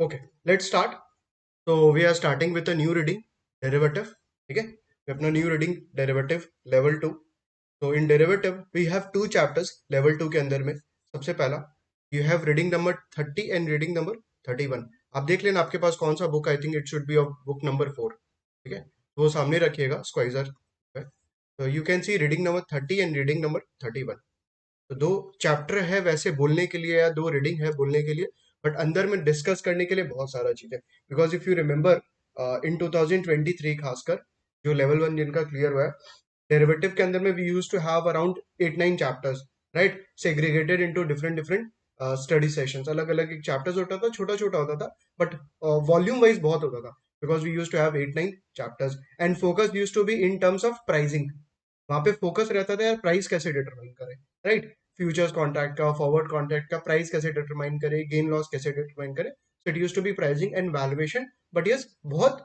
Okay, let's start. So we are starting with a new reading, derivative. ठीक है, ये अपना new reading derivative level 2. So in derivative we have two chapters level 2 के अंदर में. सबसे पहला you have reading number 30 and reading number 31. आप देख लेना आपके पास कौन सा book. I think it should be of book number 4. ठीक है, तो वो सामने रखिएगा स्क्वाइजर. तो you can see reading number 30 and reading number 31. तो दो चैप्टर है वैसे बोलने के लिए या दो रीडिंग है बोलने के लिए, बट अंदर में डिस्कस करने के लिए बहुत सारा चीज है. Because if you remember in 2023 खासकर जो लेवल 1 जिनका क्लियर हुआ है, डेरिवेटिव के अंदर में we use to have around 8-9 chapters, right, segregated into different different study sessions. अलग अलग एक चैप्टर्स होता था, छोटा छोटा होता था, बट वॉल्यूम वाइज बहुत होता था. Because we use to have 8-9 chapters and focus use to be in terms of pricing. वहां पे फोकस रहता था यार प्राइस कैसे डिटरमाइन करें, राइट. फ्यूचर्स कॉन्ट्रैक्ट का, फॉरवर्ड कॉन्ट्रैक्ट का प्राइस कैसे डिटरमाइन करे, गेन लॉस कैसे डिटरमाइन करे. So it use to be pricing and valuation. But yes, बहुत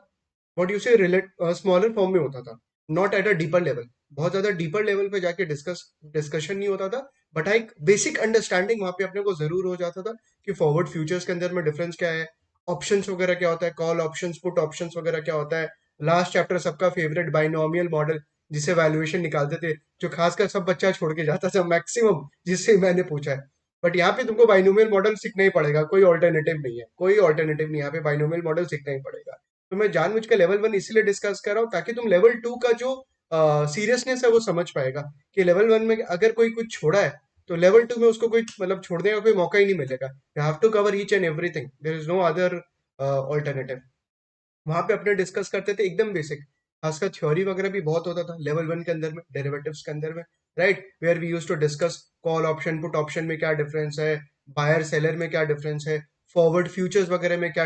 what you say relate smaller form में होता था, not at a deeper level. बहुत ज्यादा डीपर लेवल पे जाके डिस्कशन नहीं होता था, बट एक बेसिक अंडरस्टैंडिंग वहां पे अपने को जरूर हो जाता था कि फॉरवर्ड फ्यूचर्स के अंदर में डिफरेंस क्या है, ऑप्शंस वगैरह क्या होता है, कॉल ऑप्शंस, पुट ऑप्शंस वगैरह क्या होता है. लास्ट चैप्टर सबका फेवरेट बाइनोमियल मॉडल, जिसे वैल्यूएशन निकालते थे, जो खासकर सब बच्चा छोड़ के जाता था मैक्सिमम, जिससे मैंने पूछा है. बट यहाँ पे तुमको बाइनोमियल मॉडल सीखना ही पड़ेगा, कोई ऑल्टरनेटिव नहीं है, कोई ऑल्टरनेटिव नहीं. यहाँ पे बाइनोमियल मॉडल सीखना ही पड़ेगा. तो मैं जानबूझ के लेवल 1 इसीलिए डिस्कस कर रहा हूँ ताकि तुम लेवल 2 का जो सीरियसनेस है वो समझ पाएगा कि लेवल 1 में अगर कोई कुछ छोड़ा है तो लेवल 2 में उसको कोई मतलब छोड़ने का कोई मौका ही नहीं मिलेगा. You have to cover each and everything, there is no other alternative. वहां पे अपने डिस्कस करते थे एकदम बेसिक. खासकर थ्योरी वगैरह भी बहुत होता था लेवल 1 के अंदर में, डेरिवेटिव्स के अंदर में, right. Where we use to discuss call option, put option में क्या डिफरेंस है, बायर सेलर में क्या डिफरेंस है, फॉरवर्ड फ्यूचर्स वगैरह में क्या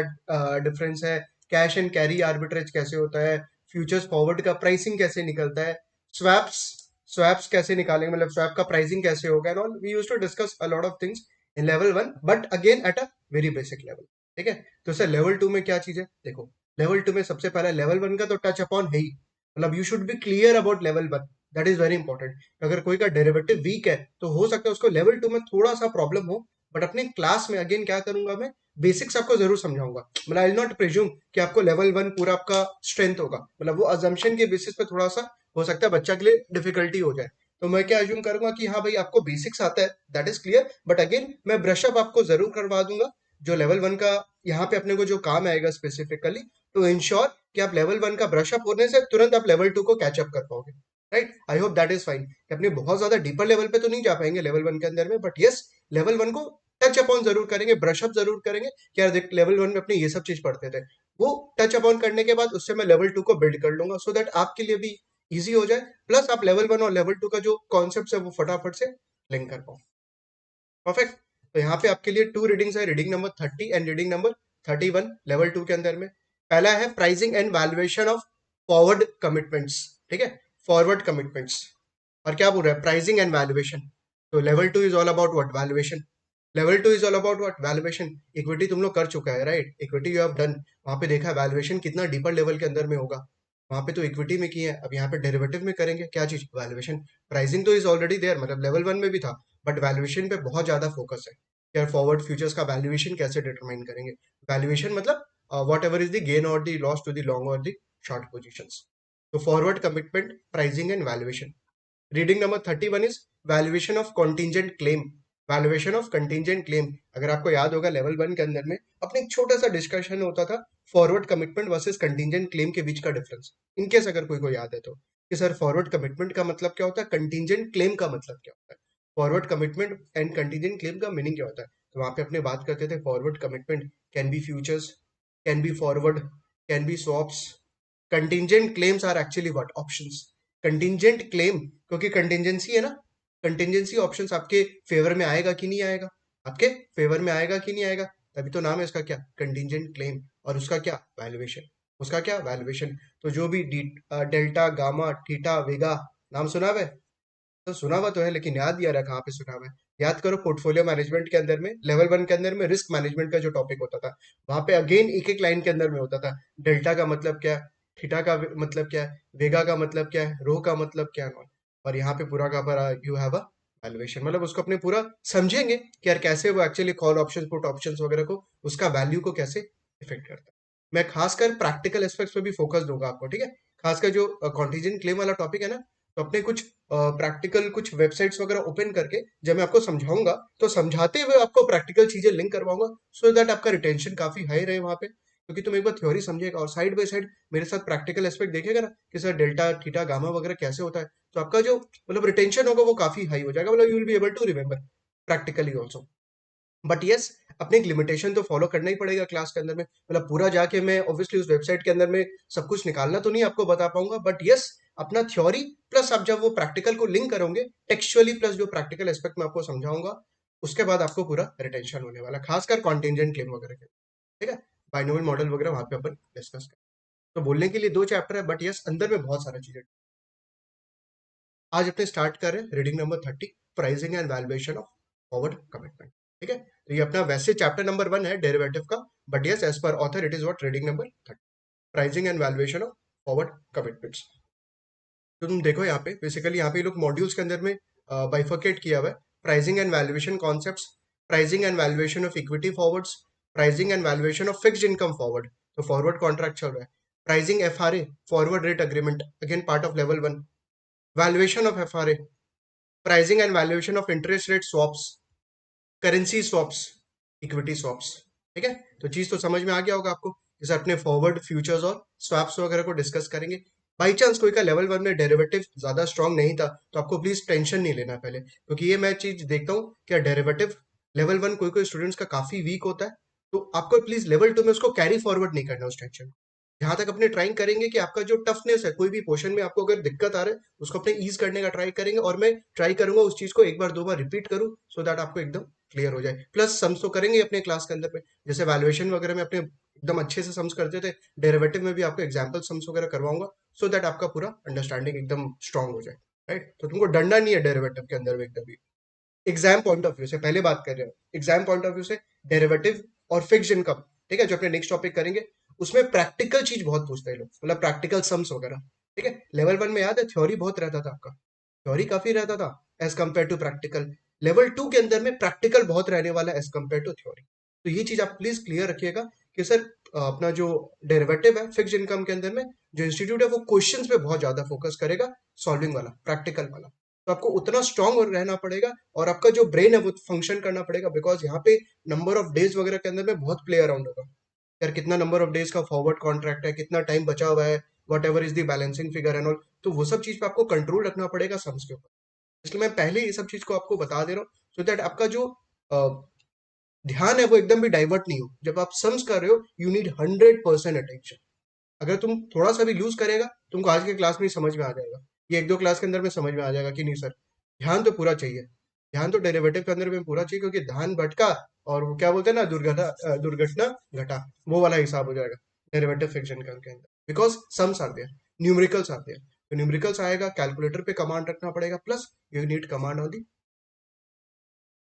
डिफरेंस है, कैश एंड कैरी आर्बिट्रेज कैसे होता है, फ्यूचर्स फॉरवर्ड का प्राइसिंग कैसे निकलता है, स्वैप्स स्वैप्स कैसे निकालेंगे, मतलब स्वैप का प्राइसिंग कैसे होगा, and all we use to discuss a lot of things in level 1, but again at a very basic level. ठीक है, तो सर लेवल 2 में क्या चीज है देखो. लेवल 2 में सबसे पहले लेवल 1 का तो टच अपॉन है ही, मतलब you should be clear about level 1. That is very important. अगर कोई का डेरिवेटिव वीक है तो हो सकता है उसको लेवल 2 में थोड़ा सा प्रॉब्लम हो, बट अपने क्लास में अगेन क्या करूंगा मैं, बेसिक्स आपको जरूर समझाऊंगा. मतलब आई विल नॉट प्रिज्यूम कि आपको लेवल 1 पूरा आपका स्ट्रेंथ होगा, मतलब वो अजम्पशन के बेसिस पे थोड़ा सा हो सकता है बच्चा के लिए डिफिकल्टी हो जाए. तो मैं क्या अज्यूम करूंगा कि हाँ भाई आपको बेसिक्स आता है, that is clear, but again मैं ब्रशअप आपको जरूर करवा दूंगा. जो लेवल 1 का यहाँ पे अपने को जो काम आएगा स्पेसिफिकली, टू इंश्योर कि आप लेवल 1 का ब्रशअप होने से तुरंत आप लेवल 2 को कैचअप कर पाओगे, right. I hope that is fine. कि अपने बहुत ज्यादा डीपर लेवल पे तो नहीं जा पाएंगे लेवल 1 के अंदर में, बट यस, लेवल 1 को टच अपॉन जरूर करेंगे, ब्रशअप जरूर करेंगे. कि यार देख लेवल 1 में अपने ये सब चीज पढ़ते थे, वो टच अपॉन करने के बाद उससे मैं लेवल 2 को बिल्ड कर लूंगा, सो दैट आपके लिए भी इजी हो जाए, प्लस आप लेवल 1 और लेवल 2 का जो कॉन्सेप्ट है वो फटाफट से लिंक कर पाओ. परफेक्ट. तो यहाँ पे आपके लिए टू रीडिंग्स है, reading number 30 and reading number 31 level 2 के अंदर में. पहला है pricing and valuation of forward commitments. ठीक है, फॉरवर्ड कमिटमेंट्स. और क्या बोल रहा है, प्राइसिंग एंड वैल्यूएशन. तो level 2 is all about what, valuation. Level 2 is all about what, valuation. Equity तुम लोग कर चुका है, right. Equity you have done. वहां पे देखा वैल्यूएशन कितना डीपर लेवल के अंदर में होगा. वहां पे तो इक्विटी में की है, अब यहाँ पे डेरिवेटिव में करेंगे क्या चीज, वैल्यूएशन. प्राइसिंग तो इज ऑलरेडी देयर, मतलब लेवल 1 में भी था, बट वैल्यूएशन पे बहुत ज्यादा फोकस है. यार फॉरवर्ड फ्यूचर्स का वैल्यूएशन कैसे डिटरमाइन करेंगे. वैल्यूएशन मतलब whatever is the gain और the loss to the long और द शॉर्ट पोजीशंस. तो forward commitment, pricing and valuation. Reading number 31 is valuation of contingent claim. Valuation of contingent claim. अगर आपको याद होगा level 1 के अंदर में अपने एक छोटा सा डिस्कशन होता था forward commitment versus contingent claim के बीच का डिफरेंस. इनकेस अगर कोई को याद है तो, कि सर फॉरवर्ड कमिटमेंट का मतलब क्या होता है, कंटिजेंट क्लेम का मतलब क्या होता है. Forward commitment and contingent claim का मीनिंग क्या होता है. तो वहां पे अपने बात करते थे forward commitment can be futures, can be forward, can be swaps. Contingent claims are actually what, options. Contingent claim, क्योंकि कंटिजेंसी है ना, कंटिजेंसी ऑप्शंस आपके फेवर में आएगा कि नहीं आएगा, आपके फेवर में आएगा कि नहीं आएगा, तभी तो नाम है इसका क्या, कंटिजेंट क्लेम. और उसका क्या, वैल्यूएशन. उसका क्या, वैल्यूएशन. तो जो भी डेल्टा, गामा, थीटा, वेगा, नाम सुना हुआ है. तो सुना हुआ तो है, लेकिन याद नहीं आ रहा कहाँ पे सुना हुआ है. याद करो, पोर्टफोलियो मैनेजमेंट के अंदर में लेवल 1 के अंदर में रिस्क मैनेजमेंट का जो टॉपिक होता था, वहां पे अगेन एक एक लाइन के अंदर में होता था. डेल्टा का मतलब क्या है, थीटा का मतलब क्या है, वेगा का मतलब क्या है, रो का मतलब क्या है. और यहाँ पे पूरा का पूरा यू हैव अ वैल्यूएशन, मतलब उसको अपने पूरा समझेंगे कि यार कैसे वो actually call option, put option वगैरह को, उसका वैल्यू को कैसे इफेक्ट करता है। मैं खासकर प्रैक्टिकल एस्पेक्ट्स पे भी फोकस दूंगा आपको, ठीक है। खासकर जो कॉन्टीजेंट क्लेम वाला टॉपिक है ना, तो अपने कुछ प्रैक्टिकल कुछ वेबसाइट्स वगैरह ओपन करके जब मैं आपको समझाऊंगा तो समझाते हुए आपको प्रैक्टिकल चीजें लिंक करवाऊंगा, सो दैट आपका रिटेंशन काफी हाई रहे वहां पे, क्योंकि तुम एक बार थ्योरी समझेगा और साइड बाय साइड मेरे साथ प्रैक्टिकल एस्पेक्ट देखेगा ना कि सर डेल्टा थीटा गामा वगैरह कैसे होता है, तो आपका जो मतलब रिटेंशन होगा वो काफी हाई हो जाएगा, मतलब you will be able to remember practically also. But yes, अपने एक लिमिटेशन तो फॉलो करना ही पड़ेगा क्लास के अंदर में, मतलब पूरा जाके मैं ऑब्वियसली उस वेबसाइट के अंदर में सब कुछ निकालना तो नहीं आपको बता पाऊंगा, बट यस, अपना थ्योरी प्लस आप जब वो प्रैक्टिकल को लिंक करोगे टेक्सचुअली प्लस जो प्रैक्टिकल एस्पेक्ट में आपको समझाऊंगा, उसके बाद आपको पूरा रिटेंशन होने वाला है, खासकर कॉन्टेंजेंट क्लेम वगैरह के, ठीक है। बाइनोमियल मॉडल वगैरह वहां पे अपन डिस्कस करें। तो बोलने के लिए दो चैप्टर है, बट यस अंदर में बहुत सारा चीजें। आज अपने स्टार्ट कर रहे हैं reading number 30, pricing and valuation of forward commitment, ठीक है। तो ये अपना वैसे चैप्टर नंबर 1 है डेरिवेटिव का, but yes as per author it is what reading number 30, pricing and valuation of forward commitments. तो तुम देखो यहाँ पे बेसिकली यहाँ पे ये लोग मॉड्यूल्स के अंदर में बाइफर्केट किया हुआ है, pricing and valuation concepts, pricing and valuation of equity forwards, pricing and valuation of fixed income forward, तो फॉरवर्ड कॉन्ट्रैक्ट चल रहा है, pricing FRA forward rate agreement, again part of level 1, valuation of FRA, pricing and valuation of interest rate swaps, currency swaps, equity swaps, ठीक है। तो चीज तो समझ में आ गया होगा आपको, जैसे अपने फॉरवर्ड फ्यूचर्स और स्वैप्स वगैरह को डिस्कस करेंगे। बाई चांस कोई का लेवल 1 में डेरिवेटिव ज्यादा स्ट्रांग नहीं था तो आपको प्लीज टेंशन नहीं लेना पहले, क्योंकि ये मैं चीज देखता हूँ क्या डेरिवेटिव लेवल 1 कोई कोई स्टूडेंट्स का काफी वीक होता है, तो आपको प्लीज लेवल 2 में उसको कैरी फॉरवर्ड नहीं करना उस टेंशन। जहां तक अपने ट्राइंग करेंगे कि आपका जो टफनेस है कोई भी पोर्शन में आपको अगर दिक्कत आ रहा है उसको अपने ईज करने का ट्राई करेंगे, और मैं ट्राई करूंगा उस चीज को एक बार दो बार रिपीट करूं सो दैट आपको एकदम क्लियर हो जाए। प्लस सम्स तो करेंगे अपने क्लास के अंदर में, जैसे वैल्यूएशन वगैरह में अपने एकदम अच्छे से सम्स करते थे, डेरिवेटिव में भी आपको एग्जाम्पल सम्स वगैरह करवाऊंगा, सो दैट आपका पूरा अंडरस्टैंडिंग एकदम स्ट्रांग हो जाए, राइट। तो तुमको डरना नहीं है डेरिवेटिव के अंदर में एकदम भी। एग्जाम पॉइंट ऑफ व्यू से पहले बात कर रहे हो, एग्जाम पॉइंट ऑफ व्यू से डेरिवेटिव और फिक्स्ड इनकम, ठीक है, जो अपने नेक्स्ट टॉपिक करेंगे उसमें प्रैक्टिकल चीज बहुत पूछते हैं लोग, मतलब प्रैक्टिकल सम्स वगैरह, ठीक है। लेवल 1 में याद है थ्योरी बहुत रहता था आपका, थ्योरी काफी रहता था as compare to practical, level 2 के अंदर में प्रैक्टिकल बहुत रहने वाला है एज कम्पेयर टू थ्योरी। तो ये चीज आप प्लीज क्लियर रखिएगा कि सर अपना जो डेरिवेटिव है फिक्स्ड इनकम के अंदर में जो इंस्टीट्यूट है वो क्वेश्चंस पे बहुत ज्यादा फोकस करेगा, सॉल्विंग वाला प्रैक्टिकल वाला, तो आपको उतना स्ट्रांग रहना पड़ेगा और आपका जो ब्रेन है वो फंक्शन करना पड़ेगा, बिकॉज यहाँ पे नंबर ऑफ डेज वगैरह के अंदर में बहुत प्ले अराउंड होगा, यार कितना नंबर ऑफ डेज का फॉरवर्ड कॉन्ट्रैक्ट है, कितना टाइम बचा हुआ है, what ever is the balancing figure and all, तो वो सब चीज पे आपको कंट्रोल रखना पड़ेगा सम्स के ऊपर। इसलिए मैं पहले ये सब चीज को आपको बता दे रहा हूँ सो दैट आपका जो ध्यान है वो एकदम भी डाइवर्ट नहीं हो, जब आप सम्स कर रहे हो यू नीड 100% अटेंशन। अगर तुम थोड़ा सा भी लूज करेगा तुमको आज के क्लास में ही समझ में आ जाएगा, ये एक दो क्लास के अंदर में समझ में आ जाएगा कि नहीं सर, ध्यान तो पूरा चाहिए, ध्यान तो डेरिवेटिव के अंदर में पूरा चाहिए, क्योंकि ध्यान भटका और वो क्या बोलते हैं ना दुर्घटना घटा, वो वाला हिसाब हो जाएगा डेरिवेटिव फिक्शन के अंदर, बिकॉज सम्स आते हैं, न्यूमेरिकल्स आते हैं, तो न्यूमेरिकल्स आएगा कैलकुलेटर पे कमांड रखना पड़ेगा, plus you need command on the.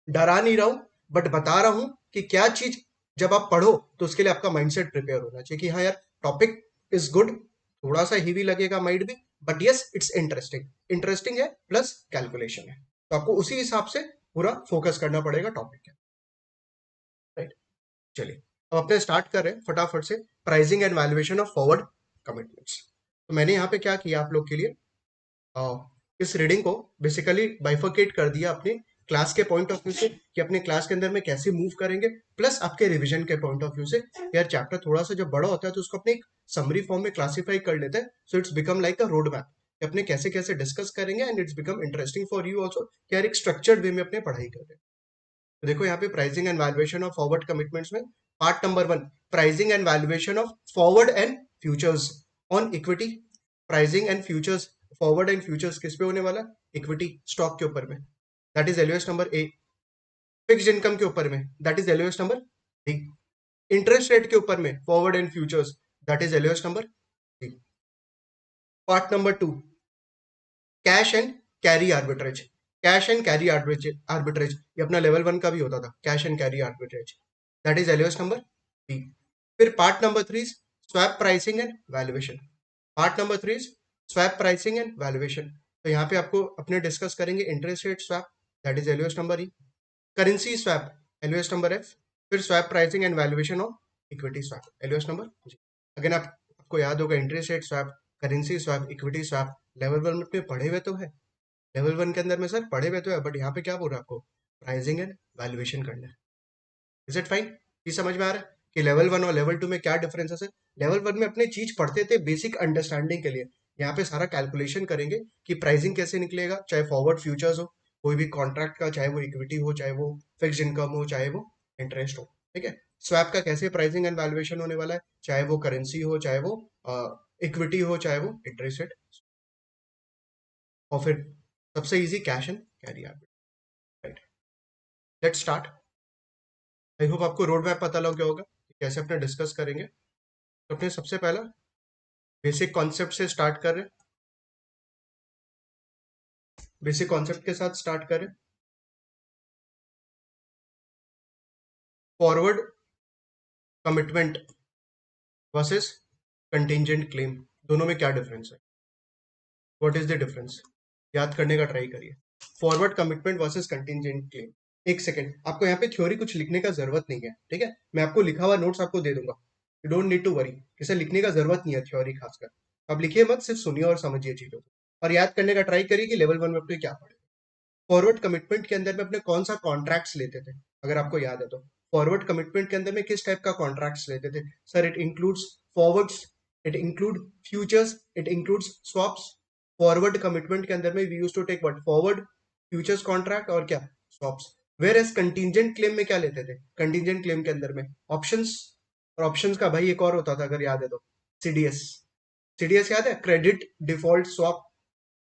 डरा नहीं रहा हूं बट बता रहा हूं कि क्या चीज जब आप पढ़ो तो उसके लिए आपका माइंडसेट प्रिपेयर होना चाहिए कि हाँ यार टॉपिक इज गुड, थोड़ा सा हीवी लगेगा माइंड में, but yes it's interesting, interesting है प्लस कैलकुलेशन है, तो आपको उसी हिसाब से पूरा फोकस करना पड़ेगा टॉपिक के, राइट। चलिए अब अपने स्टार्ट कर रहे हैं फटाफट से, pricing and valuation of forward commitments. तो मैंने यहाँ पे क्या किया आप लोग के लिए, इस रीडिंग को बेसिकली बाइफर्केट कर दिया अपने क्लास के पॉइंट ऑफ व्यू से कि अपने क्लास के अंदर में कैसे मूव करेंगे, प्लस आपके रिवीजन के पॉइंट ऑफ व्यू से, यार चैप्टर थोड़ा सा जब बड़ा होता है तो उसको अपने एक समरी फॉर्म में क्लासिफाई कर लेते हैं, so it's become like a road map कि अपने कैसे कैसे डिस्कस करेंगे, and it's become interesting for you also कि यार एक स्ट्रक्चर्ड वे में अपने पढ़ाई कर रहे हैं। तो देखो यहाँ पे pricing and valuation of forward commitments में part number 1, pricing and valuation of forward and futures on equity, pricing and futures, forward and futures किस पे होने वाला, इक्विटी स्टॉक के ऊपर में, that is LOS number A, fixed income के ऊपर में that is LOS number D, interest rate के ऊपर में forward and futures that is LOS number D. Part number 2, cash and carry arbitrage, cash and carry arbitrage ये अपना level 1 का भी होता था, cash and carry arbitrage that is LOS number B. फिर part number 3, swap pricing and valuation, part number 3 swap pricing and valuation, तो यहाँ पे आपको अपने डिस्कस करेंगे interest rate swap that is LOS number E, currency swap LOS number F, फिर swap pricing and valuation of equity swap, LOS number जी। अगर आपको याद होगा interest rate swap, currency swap, equity swap level 1 में पढ़े हुए तो है, लेवल 1 के अंदर में सर पढ़े हुए तो है, बट यहाँ पे क्या बोल रहा है आपको, प्राइसिंग एंड वैल्यूएशन करना है। Is it fine? ये समझ में आ रहा है कि लेवल 1 और लेवल 2 में क्या डिफरेंस है सर? लेवल 1 में अपने चीज पढ़ते थे बेसिक अंडरस्टैंडिंग के लिए, यहाँ पे सारा कैलकुलेशन करेंगे कि प्राइसिंग कैसे निकलेगा, चाहे फॉरवर्ड फ्यूचर्स हो, कोई भी कॉन्ट्रैक्ट का, चाहे वो इक्विटी हो, चाहे वो फिक्स इनकम हो, चाहे वो इंटरेस्ट हो, ठीक है। स्वैप का कैसे प्राइसिंग एंड वैल्यूएशन होने वाला है, चाहे वो करेंसी हो, चाहे वो इक्विटी हो, चाहे वो इंटरेस्ट रेट, और फिर सबसे easy cash and carry arbitrage, right. Let's start. I hope आपको रोड मैप पता लग गया होगा कि कैसे अपने डिस्कस करेंगे। तो अपने सबसे पहला बेसिक कॉन्सेप्ट से स्टार्ट कर रहे हैं, बेसिक कॉन्सेप्ट के साथ स्टार्ट करें। Forward commitment versus contingent claim, दोनों में क्या डिफरेंस है, व्हाट इज द डिफरेंस, याद करने का ट्राई करिए। Forward commitment versus contingent claim. एक सेकंड, आपको यहाँ पे थ्योरी कुछ लिखने का जरूरत नहीं है, ठीक है, मैं आपको लिखा हुआ नोट्स आपको दे दूंगा, you don't need to worry, किसे लिखने का जरूरत नहीं है थ्योरी खासकर, आप लिखिए मत, सिर्फ सुनिए और समझिए चीजों को, और याद करने का ट्राई करिए कि लेवल 1 में अपने क्या पढ़े। फॉरवर्ड कमिटमेंट के अंदर में अपने कौन सा कॉन्ट्रैक्ट्स लेते थे, अगर आपको याद है तो, फॉरवर्ड कमिटमेंट के अंदर में किस टाइप का कॉन्ट्रैक्ट्स लेते थे sir? It includes forwards, it include futures, it includes swaps. Forward commitment के अंदर में we used to take what, forward futures contract और क्या, swaps. Whereas contingent claim में क्या लेते थे, कंटिंजेंट क्लेम के अंदर में ऑप्शंस, और ऑप्शंस का भाई एक और होता था अगर याद है तो, सीडीएस। सीडीएस याद है, क्रेडिट डिफॉल्ट स्वैप,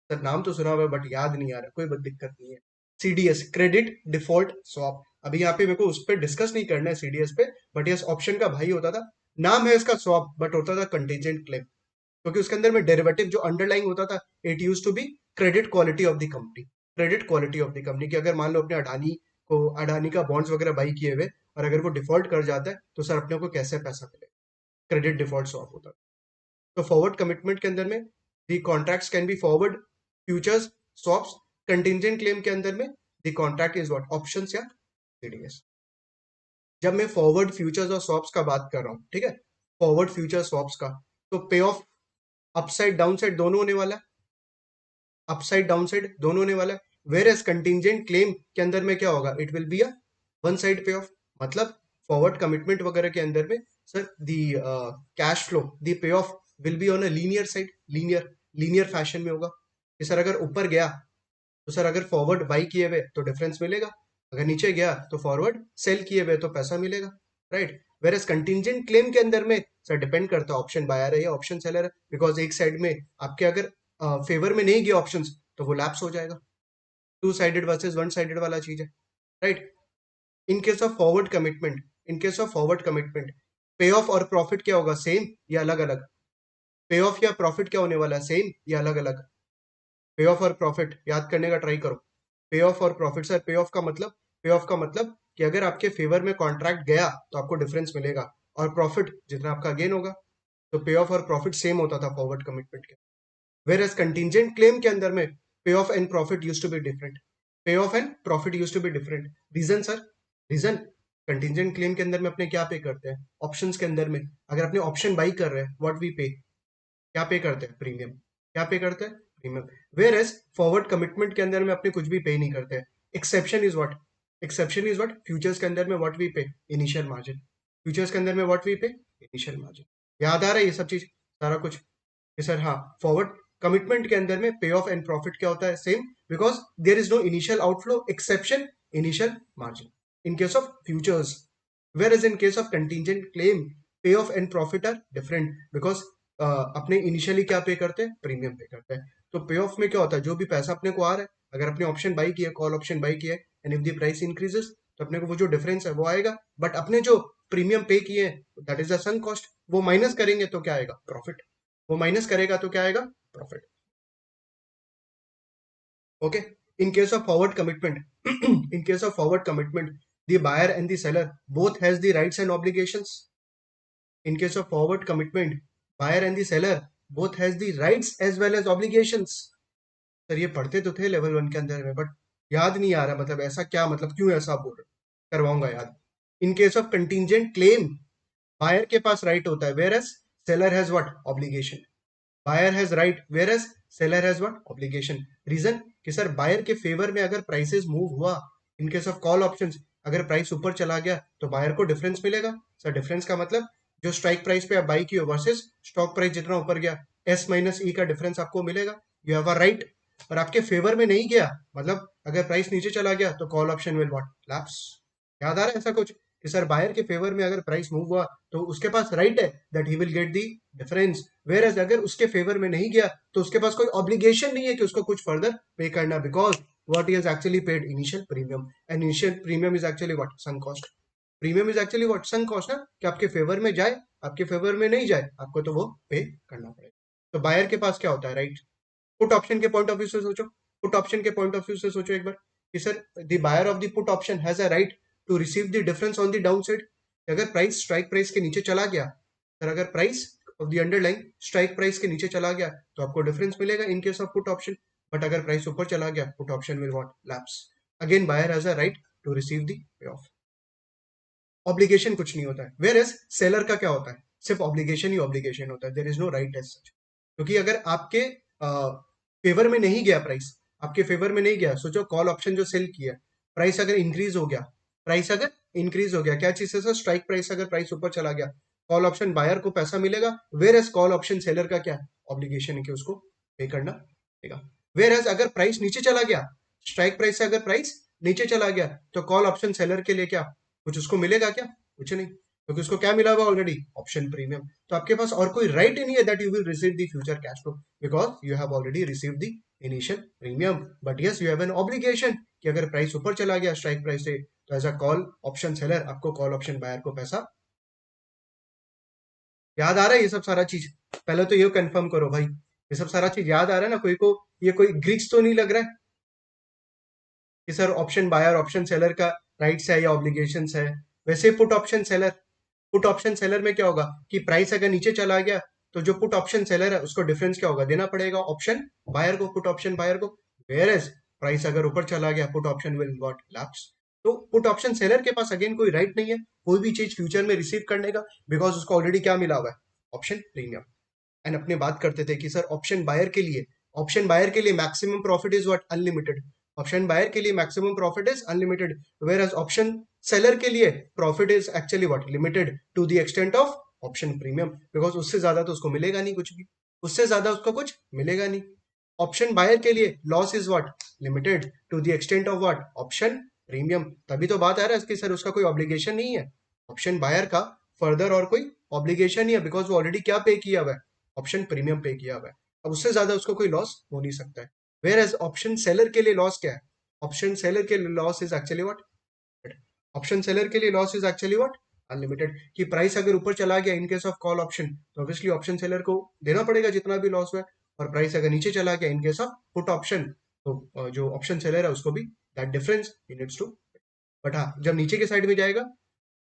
सर नाम तो सुना हुआ है बट याद नहीं आ रहा, कोई दिक्कत नहीं है। सीडीएस, क्रेडिट डिफॉल्ट स्वैप, अभी यहाँ पे मेरे को उस पर डिस्कस नहीं करना है सीडीएस पे, बट यस ऑप्शन का भाई होता था, नाम है इसका स्वैप बट होता था कंटीजेंट क्लेम, क्योंकि उसके अंदर में डेरिवेटिव जो अंडरलाइंग होता था, it use to be credit quality of the company, credit quality of the company, कि अगर मान लो अपने अडानी का बॉन्ड्स वगैरह बाई किए हुए और अगर वो डिफॉल्ट कर जाता है तो सर अपने को कैसे पैसा मिले, क्रेडिट डिफॉल्ट स्वैप होता है। तो फॉरवर्ड कमिटमेंट के अंदर में the contracts can be forward futures swaps, contingent claim के अंदर में the contract is what, options या सीडीएस। जब मैं फॉरवर्ड फ्यूचर्स और स्वैप्स का बात कर रहा हूँ, ठीक है, फॉरवर्ड फ्यूचर स्वैप्स का, तो पे ऑफ अपसाइड डाउन साइड दोनों होने वाला है, अपसाइड डाउन साइड दोनों होने वाला है। वेयर एज कंटिंजेंट क्लेम के अंदर में क्या होगा, it will be a one side पे ऑफ, मतलब फॉरवर्ड कमिटमेंट वगैरह के अंदर में सर दी कैश फ्लो, दी पे of will be on a linear side, linear fashion में होगा कि सर अगर ऊपर गया तो सर अगर फॉरवर्ड बाई किए हुए तो डिफरेंस मिलेगा, अगर नीचे गया तो फॉरवर्ड सेल किए हुए तो पैसा मिलेगा, right. Whereas contingent claim के अंदर में सर डिपेंड करता है ऑप्शन बायर है या ऑप्शन सेलर है, बिकॉज एक साइड में आपके अगर फेवर में नहीं गया ऑप्शंस तो वो लैप्स हो जाएगा, two sided versus one sided वाला चीज है, right. In case of forward commitment, in case of forward commitment पे ऑफ और प्रॉफिट क्या होगा, सेम या अलग अलग, पे ऑफ या प्रॉफिट क्या होने वाला है, सेम या अलग अलग, पे ऑफ और प्रॉफिट याद करने का ट्राई करो। पे ऑफ और प्रॉफिट सर, पे ऑफ का मतलब कि अगर आपके फेवर में कॉन्ट्रैक्ट गया तो आपको डिफरेंस मिलेगा, और प्रॉफिट जितना आपका गेन होगा, तो पे ऑफ और प्रॉफिट सेम होता था फॉरवर्ड कमिटमेंट के। वेर एज कंटिंजेंट क्लेम के अंदर में pay of and profit used to be different, pay of and profit used to be different. Reason sir, reason, contingent claim के अंदर में अपने क्या पे करते हैं, ऑप्शंस के अंदर में अगर अपने ऑप्शन बाई कर रहे हैं, व्हाट वी पे, क्या पे करते हैं, प्रीमियम, क्या पे करते हैं, premium. Whereas forward commitment के अंदर में अपने कुछ भी पे नहीं करते हैं, exception is what, exception is what, futures के अंदर में व्हाट वी पे, इनिशियल मार्जिन, फ्यूचर्स के अंदर में व्हाट वी पे, इनिशियल मार्जिन। याद आ रहा है ये सब चीज सारा कुछ कि सर हाँ, फॉरवर्ड कमिटमेंट के अंदर में पे ऑफ एंड प्रॉफिट क्या होता है, same, because there is no initial outflow exception initial margin in case of futures. whereas in case of contingent claim, payoff and profit are different because अपने initially क्या pay करते हैं, premium पे करते हैं। तो पे ऑफ में क्या होता है, जो भी पैसा अपने को आ रहा है, अगर अपने ऑप्शन बाई किया, कॉल ऑप्शन बाई किया and if the price increases तो अपने को वो जो डिफरेंस है वो आएगा, बट अपने जो प्रीमियम पे किए दैट इज द सunk कॉस्ट, वो माइनस करेंगे तो क्या आएगा, प्रॉफिट, वो माइनस करेगा तो क्या आएगा, profit, okay. In case of forward commitment in case of forward commitment the buyer and the seller both has the rights and obligations. In case of forward commitment, buyer and the seller both has the rights as well as obligations. Sir ये पढ़ते तो थे level 1 के अंदर में, but याद नहीं आ रहा, मतलब ऐसा क्या, मतलब क्यों ऐसा बोल रहे, करवाऊंगा याद। In case of contingent claim, buyer के पास राइट होता है, whereas seller has what, obligation. Buyer has right whereas seller has what, obligation. Reason कि सर बायर के फेवर में अगर प्राइसेस मूव हुआ, in case of call options, अगर प्राइस ऊपर चला गया तो बायर को डिफरेंस मिलेगा। सर डिफरेंस का मतलब जो स्ट्राइक प्राइस पे आप बाई की हो वर्सेस स्टॉक प्राइस जितना ऊपर गया, एस माइनस ई का डिफरेंस आपको मिलेगा। You have a right. और आपके फेवर में नहीं गया, मतलब अगर प्राइस नीचे चला गया तो call option will what, lapse. याद आ रहा है ऐसा कुछ कि सर बायर के फेवर में अगर प्राइस मूव हुआ तो उसके पास राइट है that he will get the difference, whereas अगर उसके फेवर में नहीं गया तो उसके पास कोई ऑब्लिगेशन नहीं है कि उसको कुछ फर्दर पे करना, because what he has actually paid initial premium, and initial premium is actually what, sunk cost। Premium is actually what, sunk cost ना, कि आपके फेवर में जाए, आपके फेवर में नहीं जाए, आपको तो वो पे करना पड़ेगा। तो बायर के पास क्या होता है, राइट। पुट ऑप्शन के पॉइंट ऑफ व्यू से सोचो, पुट ऑप्शन के पॉइंट ऑफ व्यू से सोचो एक बार कि sir the buyer of the put option has a right to receive the difference on the downside. अगर प्राइस स्ट्राइक प्राइस के नीचे चला गया, सर अगर price of the underline strike price के नीचे चला गया तो आपको डिफरेंस मिलेगा in case of put option. But अगर प्राइस ऊपर चला गया, put option will what, lapse. Again buyer has a right to receive the payoff. Obligation कुछ नहीं होता है, वेयर एज सेलर का क्या होता है, सिर्फ ऑब्लिगेशन ही ऑब्लिगेशन होता है, there is no right as such. क्योंकि अगर आपके फेवर में नहीं गया प्राइस, आपके फेवर में नहीं गया, सोचो कॉल ऑप्शन जो सेल किया, प्राइस अगर इंक्रीज हो गया, प्राइस अगर इंक्रीज हो गया, क्या चीज है सर, स्ट्राइक प्राइस, अगर प्राइस ऊपर चला गया, कॉल ऑप्शन बायर को पैसा मिलेगा, whereas call option seller का क्या ऑब्लिगेशन है कि उसको पे करना पड़ेगा। वेयर एज अगर प्राइस नीचे चला गया, स्ट्राइक प्राइस से अगर प्राइस नीचे चला गया तो कॉल ऑप्शन सेलर के लिए क्या, कुछ उसको मिलेगा क्या, कुछ नहीं, क्योंकि उसको क्या मिला हुआ ऑलरेडी, ऑप्शन प्रीमियम। तो आपके पास और कोई राइट ही नहीं है that you will receive the future cash flow, because you have already receive the initial premium. But yes you have an obligation कि अगर प्राइस ऊपर चला गया स्ट्राइक प्राइस से, तो as a call option seller आपको कॉल ऑप्शन बायर को पैसा। याद आ रहा है ये सब सारा चीज, पहले तो ये कंफर्म करो भाई, ये सब सारा चीज याद आ रहा है ना, कोई को ये कोई ग्रीक्स तो नहीं लग रहा है कि sir option buyer option seller का राइट्स है या ऑब्लिगेशन है। वैसे put option seller, put option seller में क्या होगा कि प्राइस अगर नीचे चला गया तो जो पुट ऑप्शन सेलर है उसको डिफरेंस क्या होगा, देना पड़ेगा ऑप्शन बायर को, पुट ऑप्शन बायर को। वेयर एज प्राइस अगर ऊपर चला गया, put option will got lapse. तो पुट ऑप्शन सेलर के पास अगेन कोई राइट नहीं है कोई भी चीज फ्यूचर में रिसीव करने का, बिकॉज उसको ऑलरेडी क्या मिला हुआ है, ऑप्शन प्रीमियम। एंड अपने बात करते थे कि सर ऑप्शन बायर के लिए, ऑप्शन बायर के लिए maximum profit is what, unlimited. Option buyer के लिए maximum profit is unlimited, whereas option seller के लिए profit is actually what, limited to the extent of option premium, because उससे ज्यादा तो उसको मिलेगा नहीं कुछ भी, उससे ज्यादा उसको कुछ मिलेगा नहीं। ऑप्शन बायर के लिए loss is what, limited to the extent of what, option premium. तभी तो बात आ रहा है कि सर उसका कोई ऑब्लिगेशन नहीं है, ऑप्शन बायर का फर्दर और कोई ऑब्लिगेशन नहीं है, बिकॉज वो ऑलरेडी क्या पे किया हुआ है, ऑप्शन प्रीमियम पे किया हुआ है। अब उससे ज्यादा उसको कोई लॉस हो नहीं सकता है। वेयर एज ऑप्शन सेलर के लिए लॉस क्या है, ऑप्शन सेलर के लिए loss is actually what, option seller के लिए loss is actually what, unlimited. कि प्राइस अगर ऊपर चला गया in case of call option तो ऑब्वियसली ऑप्शन सेलर को देना पड़ेगा जितना भी लॉस हुआ है, और प्राइस अगर नीचे चला गया in case of put option तो जो ऑप्शन सेलर है उसको भी दैट डिफरेंस ही नीड्स टू। बट हाँ जब नीचे के साइड में जाएगा,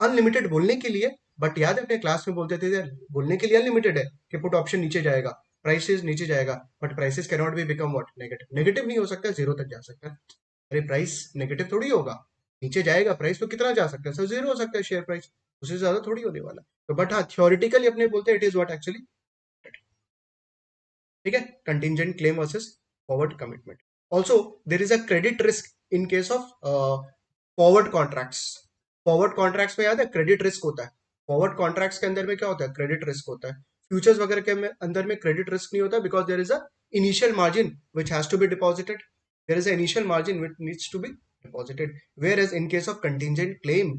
अनलिमिटेड बोलने के लिए, बट याद है अपने क्लास में बोलते थे यार बोलने के लिए अनलिमिटेड है कि पुट ऑप्शन नीचे जाएगा, प्राइसेस नीचे जाएगा, but prices can not be become what, negative. Negative नहीं हो सकता, जीरो तक जा सकता है। अरे प्राइस नेगेटिव थोड़ी होगा, नीचे जाएगा प्राइस तो कितना जा सकता है सर, जीरो हो सकता है शेयर प्राइस, उससे ज्यादा थोड़ी होने वाला। तो बट हाँ थ्योरेटिकली अपने बोलते हैं इट इज व्हाट एक्चुअली, ठीक है। Contingent claim versus forward commitment. Also there is a credit risk in case of forward contracts. Forward contracts में याद है क्रेडिट रिस्क होता है, फॉरवर्ड कॉन्ट्रैक्ट्स के अंदर में क्या होता है, क्रेडिट रिस्क होता है। फ्यूचर्स वगैरह के अंदर में क्रेडिट रिस्क नहीं होता, because there is a initial margin which has to be deposited, there is a initial margin which needs to be deposited. Whereas in case of contingent claim,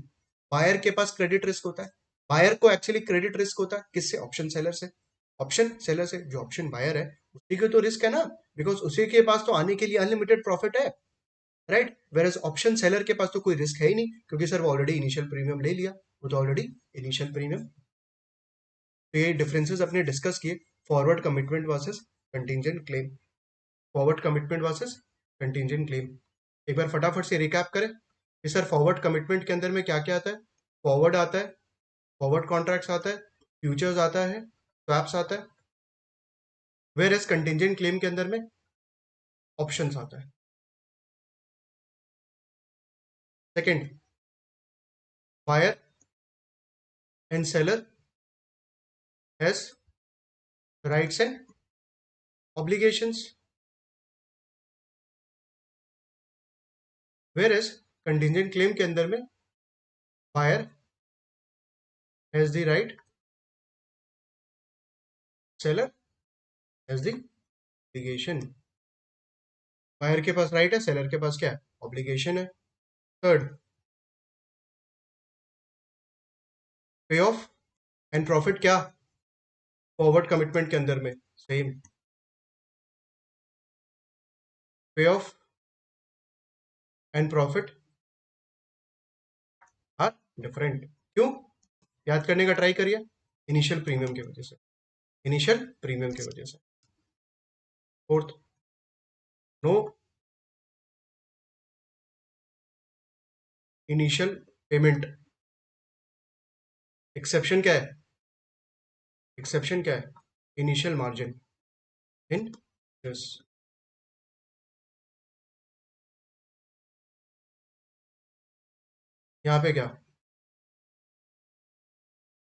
buyer के पास credit risk होता है, buyer को actually credit risk होता है किससे, option seller से। Option seller से, जो ऑप्शन बायर है उसी को तो रिस्क है ना, बिकॉज उसी के पास तो आने के लिए अनलिमिटेड प्रॉफिट है, right. Whereas option seller के पास तो कोई रिस्क है ही नहीं, क्योंकि सर वो ऑलरेडी इनिशियल प्रीमियम ले लिया, वो तो ऑलरेडी इनिशियल प्रीमियम। तो ये डिफरेंसेस अपने डिस्कस किए, forward commitment versus contingent claim, forward commitment versus contingent claim. एक बार फटाफट से रिकैप करें कि सर फॉरवर्ड कमिटमेंट के अंदर में क्या क्या आता है, फॉरवर्ड आता है, फॉरवर्ड कॉन्ट्रैक्ट्स आता है, फ्यूचर्स आता है, स्वैप्स आता है। वेर एज कंटिंजेंट क्लेम के अंदर में ऑप्शंस आता है। Second, buyer and seller has rights and obligations, whereas contingent claim के अंदर में buyer has the right, seller has the obligation. Buyer के पास राइट है, सेलर के पास क्या है, ऑब्लिगेशन है। थर्ड, पे ऑफ एंड प्रॉफिट क्या, फॉरवर्ड कमिटमेंट के अंदर में सेम, पे of and profit are different. क्यों, याद करने का ट्राई करिए, इनिशियल प्रीमियम की वजह से, इनिशियल प्रीमियम की वजह से। Fourth, no initial payment, exception क्या है, एक्सेप्शन क्या है, इनिशियल मार्जिन इन दिस। यहाँ पे क्या,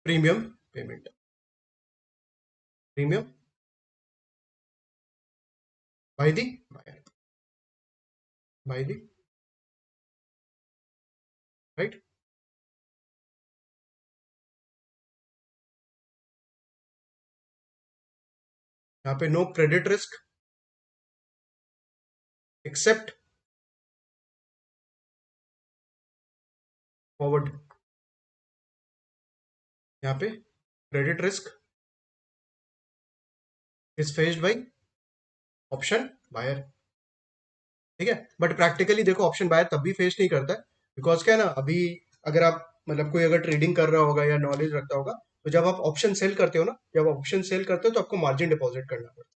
premium payment, premium by the buyer, buy the right. यहाँ पे no credit risk except forward, यहाँ पे credit risk is faced by option buyer, ठीक है। बट प्रैक्टिकली देखो ऑप्शन बायर तब भी फेस नहीं करता है, बिकॉज क्या है ना, अभी अगर आप मतलब कोई अगर ट्रेडिंग कर रहा होगा या नॉलेज रखता होगा, तो जब आप ऑप्शन सेल करते हो ना, जब ऑप्शन सेल करते हो तो आपको मार्जिन डिपॉजिट करना पड़ता है,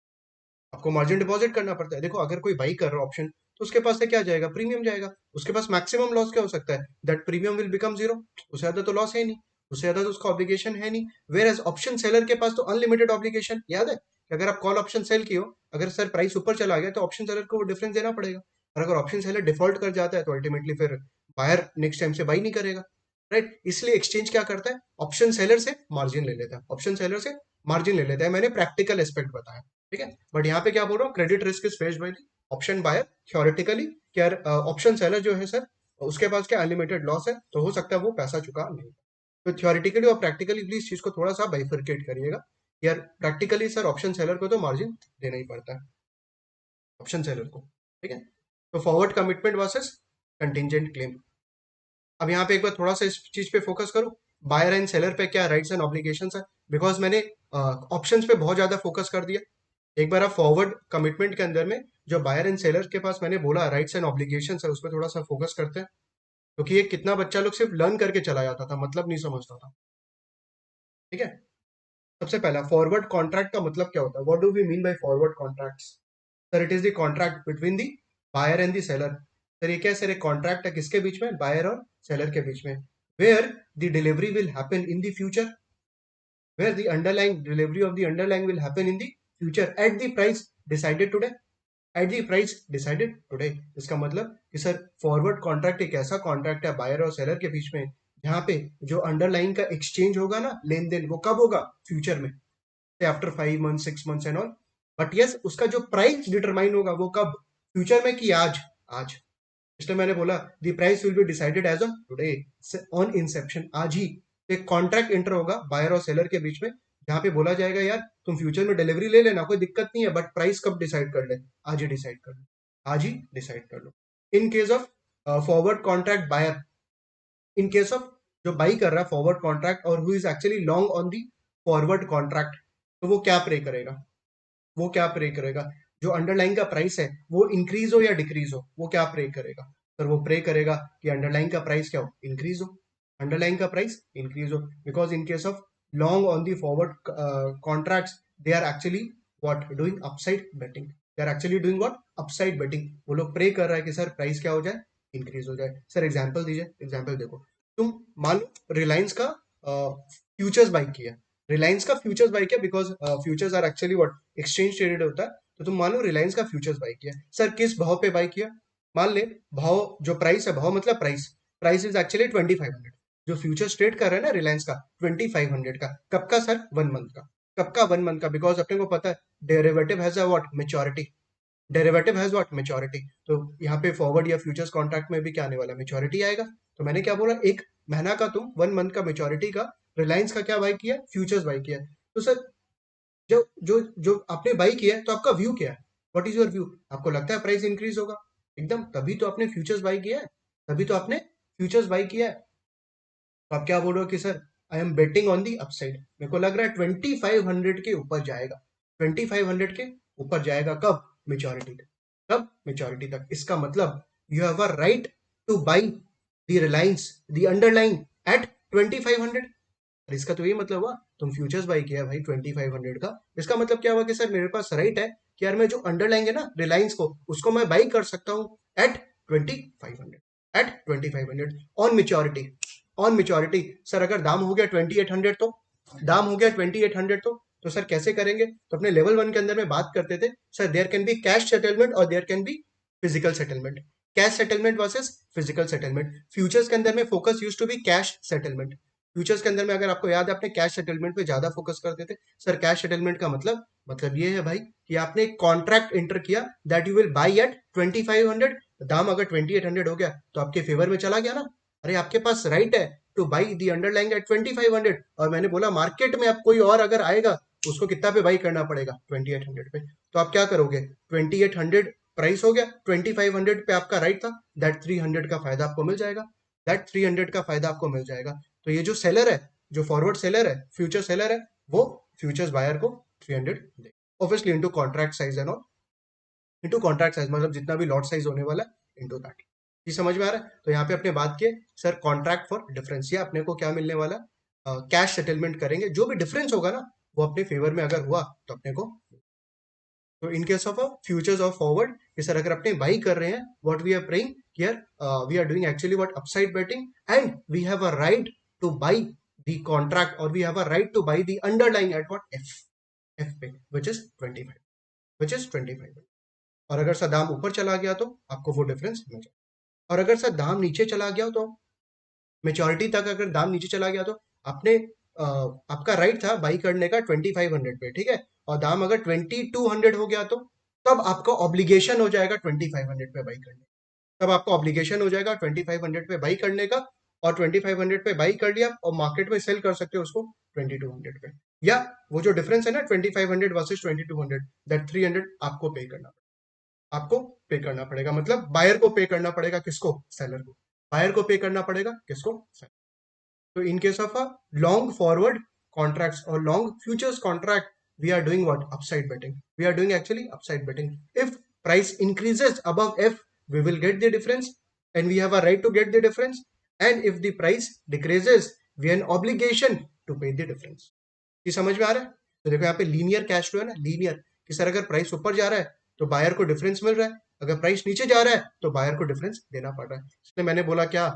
आपको मार्जिन डिपॉजिट करना पड़ता है। देखो अगर कोई बाई कर रहा है ऑप्शन, तो उसके पास से क्या जाएगा, प्रीमियम जाएगा, उसके पास मैक्सिमम लॉस क्या हो सकता है, that premium will become zero, उससे ज्यादा तो लॉस है नहीं, उससे ज्यादा तो उसका ऑब्लिगेशन है नहीं। वेयर एज ऑप्शन सेलर के पास तो अनलिमिटेड ऑब्लिगेशन, याद है कि अगर आप कॉल ऑप्शन सेल किए हो, अगर सर प्राइस ऊपर चला गया तो ऑप्शन सेलर को वो डिफरेंस देना पड़ेगा, और अगर ऑप्शन सेलर डिफॉल्ट कर जाता है तो अल्टीमेटली फिर बायर नेक्स्ट टाइम से बाई नहीं करेगा, राइट। इसलिए एक्सचेंज क्या करता है, ऑप्शन सेलर से मार्जिन ले लेता है, ऑप्शन सेलर से मार्जिन ले लेता है, मैंने प्रैक्टिकल एस्पेक्ट बताया, ठीक है। बट यहाँ पे क्या बोल रहा हूँ, credit risk is faced by the option buyer theoretically, क्या ऑप्शन सेलर जो है सर, उसके पास क्या अनलिमिटेड लॉस है, तो हो सकता है वो पैसा चुका नहीं। तो थ्योरेटिकली और प्रैक्टिकली प्लीज चीज को थोड़ा सा बाइफरकेट करिएगा, यार प्रैक्टिकली सर ऑप्शन सेलर को तो मार्जिन देना ही पड़ता है, ऑप्शन सेलर को, ठीक है। तो forward commitment versus contingent claim. अब यहाँ पे एक बार थोड़ा सा इस चीज पे फोकस करूँ, बायर एंड सेलर पे क्या राइट्स एंड ऑब्लिगेशंस है, बिकॉज मैंने ऑप्शंस पे बहुत ज्यादा फोकस कर दिया। एक बार आप फॉरवर्ड कमिटमेंट के अंदर में जो बायर एंड सेलर के पास मैंने बोला राइट्स एंड ऑब्लिगेशंस है, उस पर थोड़ा सा फोकस करते हैं, क्योंकि ये कितना बच्चा लोग सिर्फ लर्न करके चला जाता था, मतलब नहीं समझता था, ठीक है। सबसे पहला फॉरवर्ड कॉन्ट्रैक्ट का मतलब क्या होता है, what do we mean by forward contracts. Sir it is the contract between the buyer and the seller. Sir ये क्या है सर, एक कॉन्ट्रैक्ट है किसके बीच में, बायर और सेलर के बीच में, where the delivery will happen in the future, where the underlying delivery of the underlying will happen in the future at the price decided today, at the price decided today. इसका मतलब कि sir forward contract एक ऐसा contract है buyer और seller के बीच में, जहां पे जो अंडरलाइन का एक्सचेंज होगा ना, लेन देन, वो कब होगा, फ्यूचर में, after 5 month 6 months and all. But yes उसका जो प्राइस डिटरमाइन होगा वो कब, फ्यूचर में कि आज, आज। इसलिए मैंने बोला the price will be decided as on today, on inception, आज ही। एक कॉन्ट्रैक्ट इंटर होगा बायर और सेलर के बीच में, जहां पे बोला जाएगा यार तुम फ्यूचर में डिलीवरी ले लेना, कोई दिक्कत नहीं है, बट प्राइस कब डिसाइड कर ले, आज ही डिसाइड कर लो, आज ही डिसाइड कर लो। In case of forward contract buyer, in case of जो बाई कर रहा है फॉरवर्ड कॉन्ट्रैक्ट और who is actually long on the forward contract, तो वो क्या प्रे करेगा, वो क्या प्रे करेगा, जो अंडरलाइन का प्राइस है वो इंक्रीज हो या डिक्रीज हो, वो क्या प्रे करेगा, सर वो प्रे करेगा कि अंडरलाइन का प्राइस क्या हो, इंक्रीज हो, अंडरलाइन का प्राइस इंक्रीज हो, because in case of long on the forward contracts, they are actually what doing upside betting, they are actually doing what upside betting. वो लोग प्रे कर रहा है कि सर प्राइस क्या हो जाए, इंक्रीज हो जाए। सर एग्जाम्पल दीजिए, एग्जाम्पल देखो, तुम मान लो रिलायंस का फ्यूचर्स बाई किया, रिलायंस का फ्यूचर्स बाई किया, because futures are actually what exchange traded होता है, तो तुम मान लो रिलायंस का फ्यूचर्स बाई किया, सर किस भाव पे बाई किया, मान ले भाव, जो प्राइस है, भाव मतलब प्राइस, प्राइस इज एक्चुअली 2500, जो फ्यूचर्स ट्रेड कर रहा है ना रिलायंस का 2500 का, कब का सर, 1 मंथ का, सबका 1 मंथ का, बिकॉज अपने को पता है derivative has a what maturity, derivative has what maturity. तो यहाँ पे फॉरवर्ड या फ्यूचर्स कॉन्ट्रैक्ट में भी क्या आने वाला है, मैच्योरिटी आएगा। तो मैंने क्या बोला, एक महीना का तुम 1 मंथ का मैच्योरिटी का रिलायंस का क्या बाई किया, फ्यूचर्स बाई किया। तो सर जो जो जो आपने बाई किया है, तो आपका व्यू क्या है, व्हाट इज योर व्यू, आपको लगता है प्राइस इंक्रीज होगा, एकदम, तभी तो आपने फ्यूचर्स बाई किया है, तभी तो आपने फ्यूचर्स बाई किया है। तो आप क्या बोल रहे हो कि sir I am betting on the upside, मेरे को लग रहा है 2500 के ऊपर जाएगा, 2500 के ऊपर जाएगा, कब, मेच्योरिटी तक, कब, मेच्योरिटी तक। इसका मतलब you have a right to buy the Reliance the underline at 2500। इसका तो ये मतलब हुआ तुम फ्यूचर्स बाई किया भाई 2500 का, इसका मतलब क्या हुआ कि सर मेरे पास राइट है कि यार मैं जो अंडरलाइन है ना रिलायंस को, उसको मैं बाई कर सकता हूँ at 2500, at 2500 on maturity, on maturity. Sir अगर दाम हो गया 2800, तो दाम हो गया 2800, तो सर कैसे करेंगे, तो अपने लेवल 1 के अंदर में बात करते थे sir, there can be cash settlement और there can be physical settlement, cash settlement versus physical settlement. Futures के अंदर में focus use to be cash settlement, futures के अंदर में अगर आपको याद है, आपने कैश सेटलमेंट पे ज्यादा फोकस करते थे। सर कैश सेटलमेंट का मतलब ये है भाई कि आपने एक कॉन्ट्रैक्ट एंटर किया that you will buy at 2500, दाम अगर 2800 हो गया तो आपके फेवर में चला गया ना, अरे आपके पास राइट है to buy the underlying at 2500, और मैंने बोला मार्केट में अब कोई और अगर आएगा उसको कितना पे बाई करना पड़ेगा, 2800 पे। तो आप क्या करोगे, 2800 प्राइस हो गया, 2500 पे आपका राइट था, दैट 300 का फायदा आपको मिल जाएगा, दैट 300 का फायदा आपको मिल जाएगा। तो ये जो सेलर है, जो फॉरवर्ड सेलर है, फ्यूचर सेलर है, वो फ्यूचर्स बायर को 300 दे, obviously into contract size and all, into contract size मतलब जितना भी लॉट साइज होने वाला है इनटू दैट। ये समझ में आ रहा है। तो यहाँ पे अपने बात किए सर कॉन्ट्रैक्ट फॉर डिफरेंस, ये अपने को क्या मिलने वाला, कैश सेटलमेंट करेंगे, जो भी डिफरेंस होगा ना वो अपने फेवर में अगर हुआ तो अपने को। तो in case of futures of forward कि सर अगर अपने बाई कर रहे हैं, what we are praying here, we are doing actually what, upside betting, and we have a right to buy the contract, और we have a right to buy the underlying at what, F, F पे, which is 25, which is 25। और अगर sir दाम ऊपर चला गया तो आपको वो डिफरेंस मिल जाए, और अगर सर दाम नीचे चला गया तो मेच्योरिटी तक अगर दाम नीचे चला गया तो आपने आपका राइट था बाई करने का 2500 पे, ठीक है, और दाम अगर 2200 हो गया तो तब आपका ऑब्लिगेशन हो जाएगा 2500 पे बाई करने, तब आपका ऑब्लिगेशन हो जाएगा 2500 पे बाई करने का, और 2500 पे बाई कर लिया और मार्केट में सेल कर सकते हो उसको 2200 पे, या वो जो डिफरेंस है ना 2500 वर्सेस 2200, दैट 300 आपको पे करना, आपको पे करना पड़ेगा, मतलब बायर को पे करना पड़ेगा, किसको, सेलर को, बायर को पे करना पड़ेगा, किसको, सेलर। तो in case of a long forward contracts or long futures contract, we are doing what? Upside betting. We are doing actually upside betting. If price increases above F, we will get the difference and we have a right to get the difference. And if the price decreases, we have an obligation to pay the difference. ये समझ में आ रहा है। तो देखो यहाँ पे linear cash flow है ना, लीनियर, कि सर अगर प्राइस ऊपर जा रहा है तो बायर को डिफरेंस मिल रहा है, अगर प्राइस नीचे जा रहा है तो बायर को डिफरेंस देना पड़ रहा है। इसलिए मैंने बोला क्या,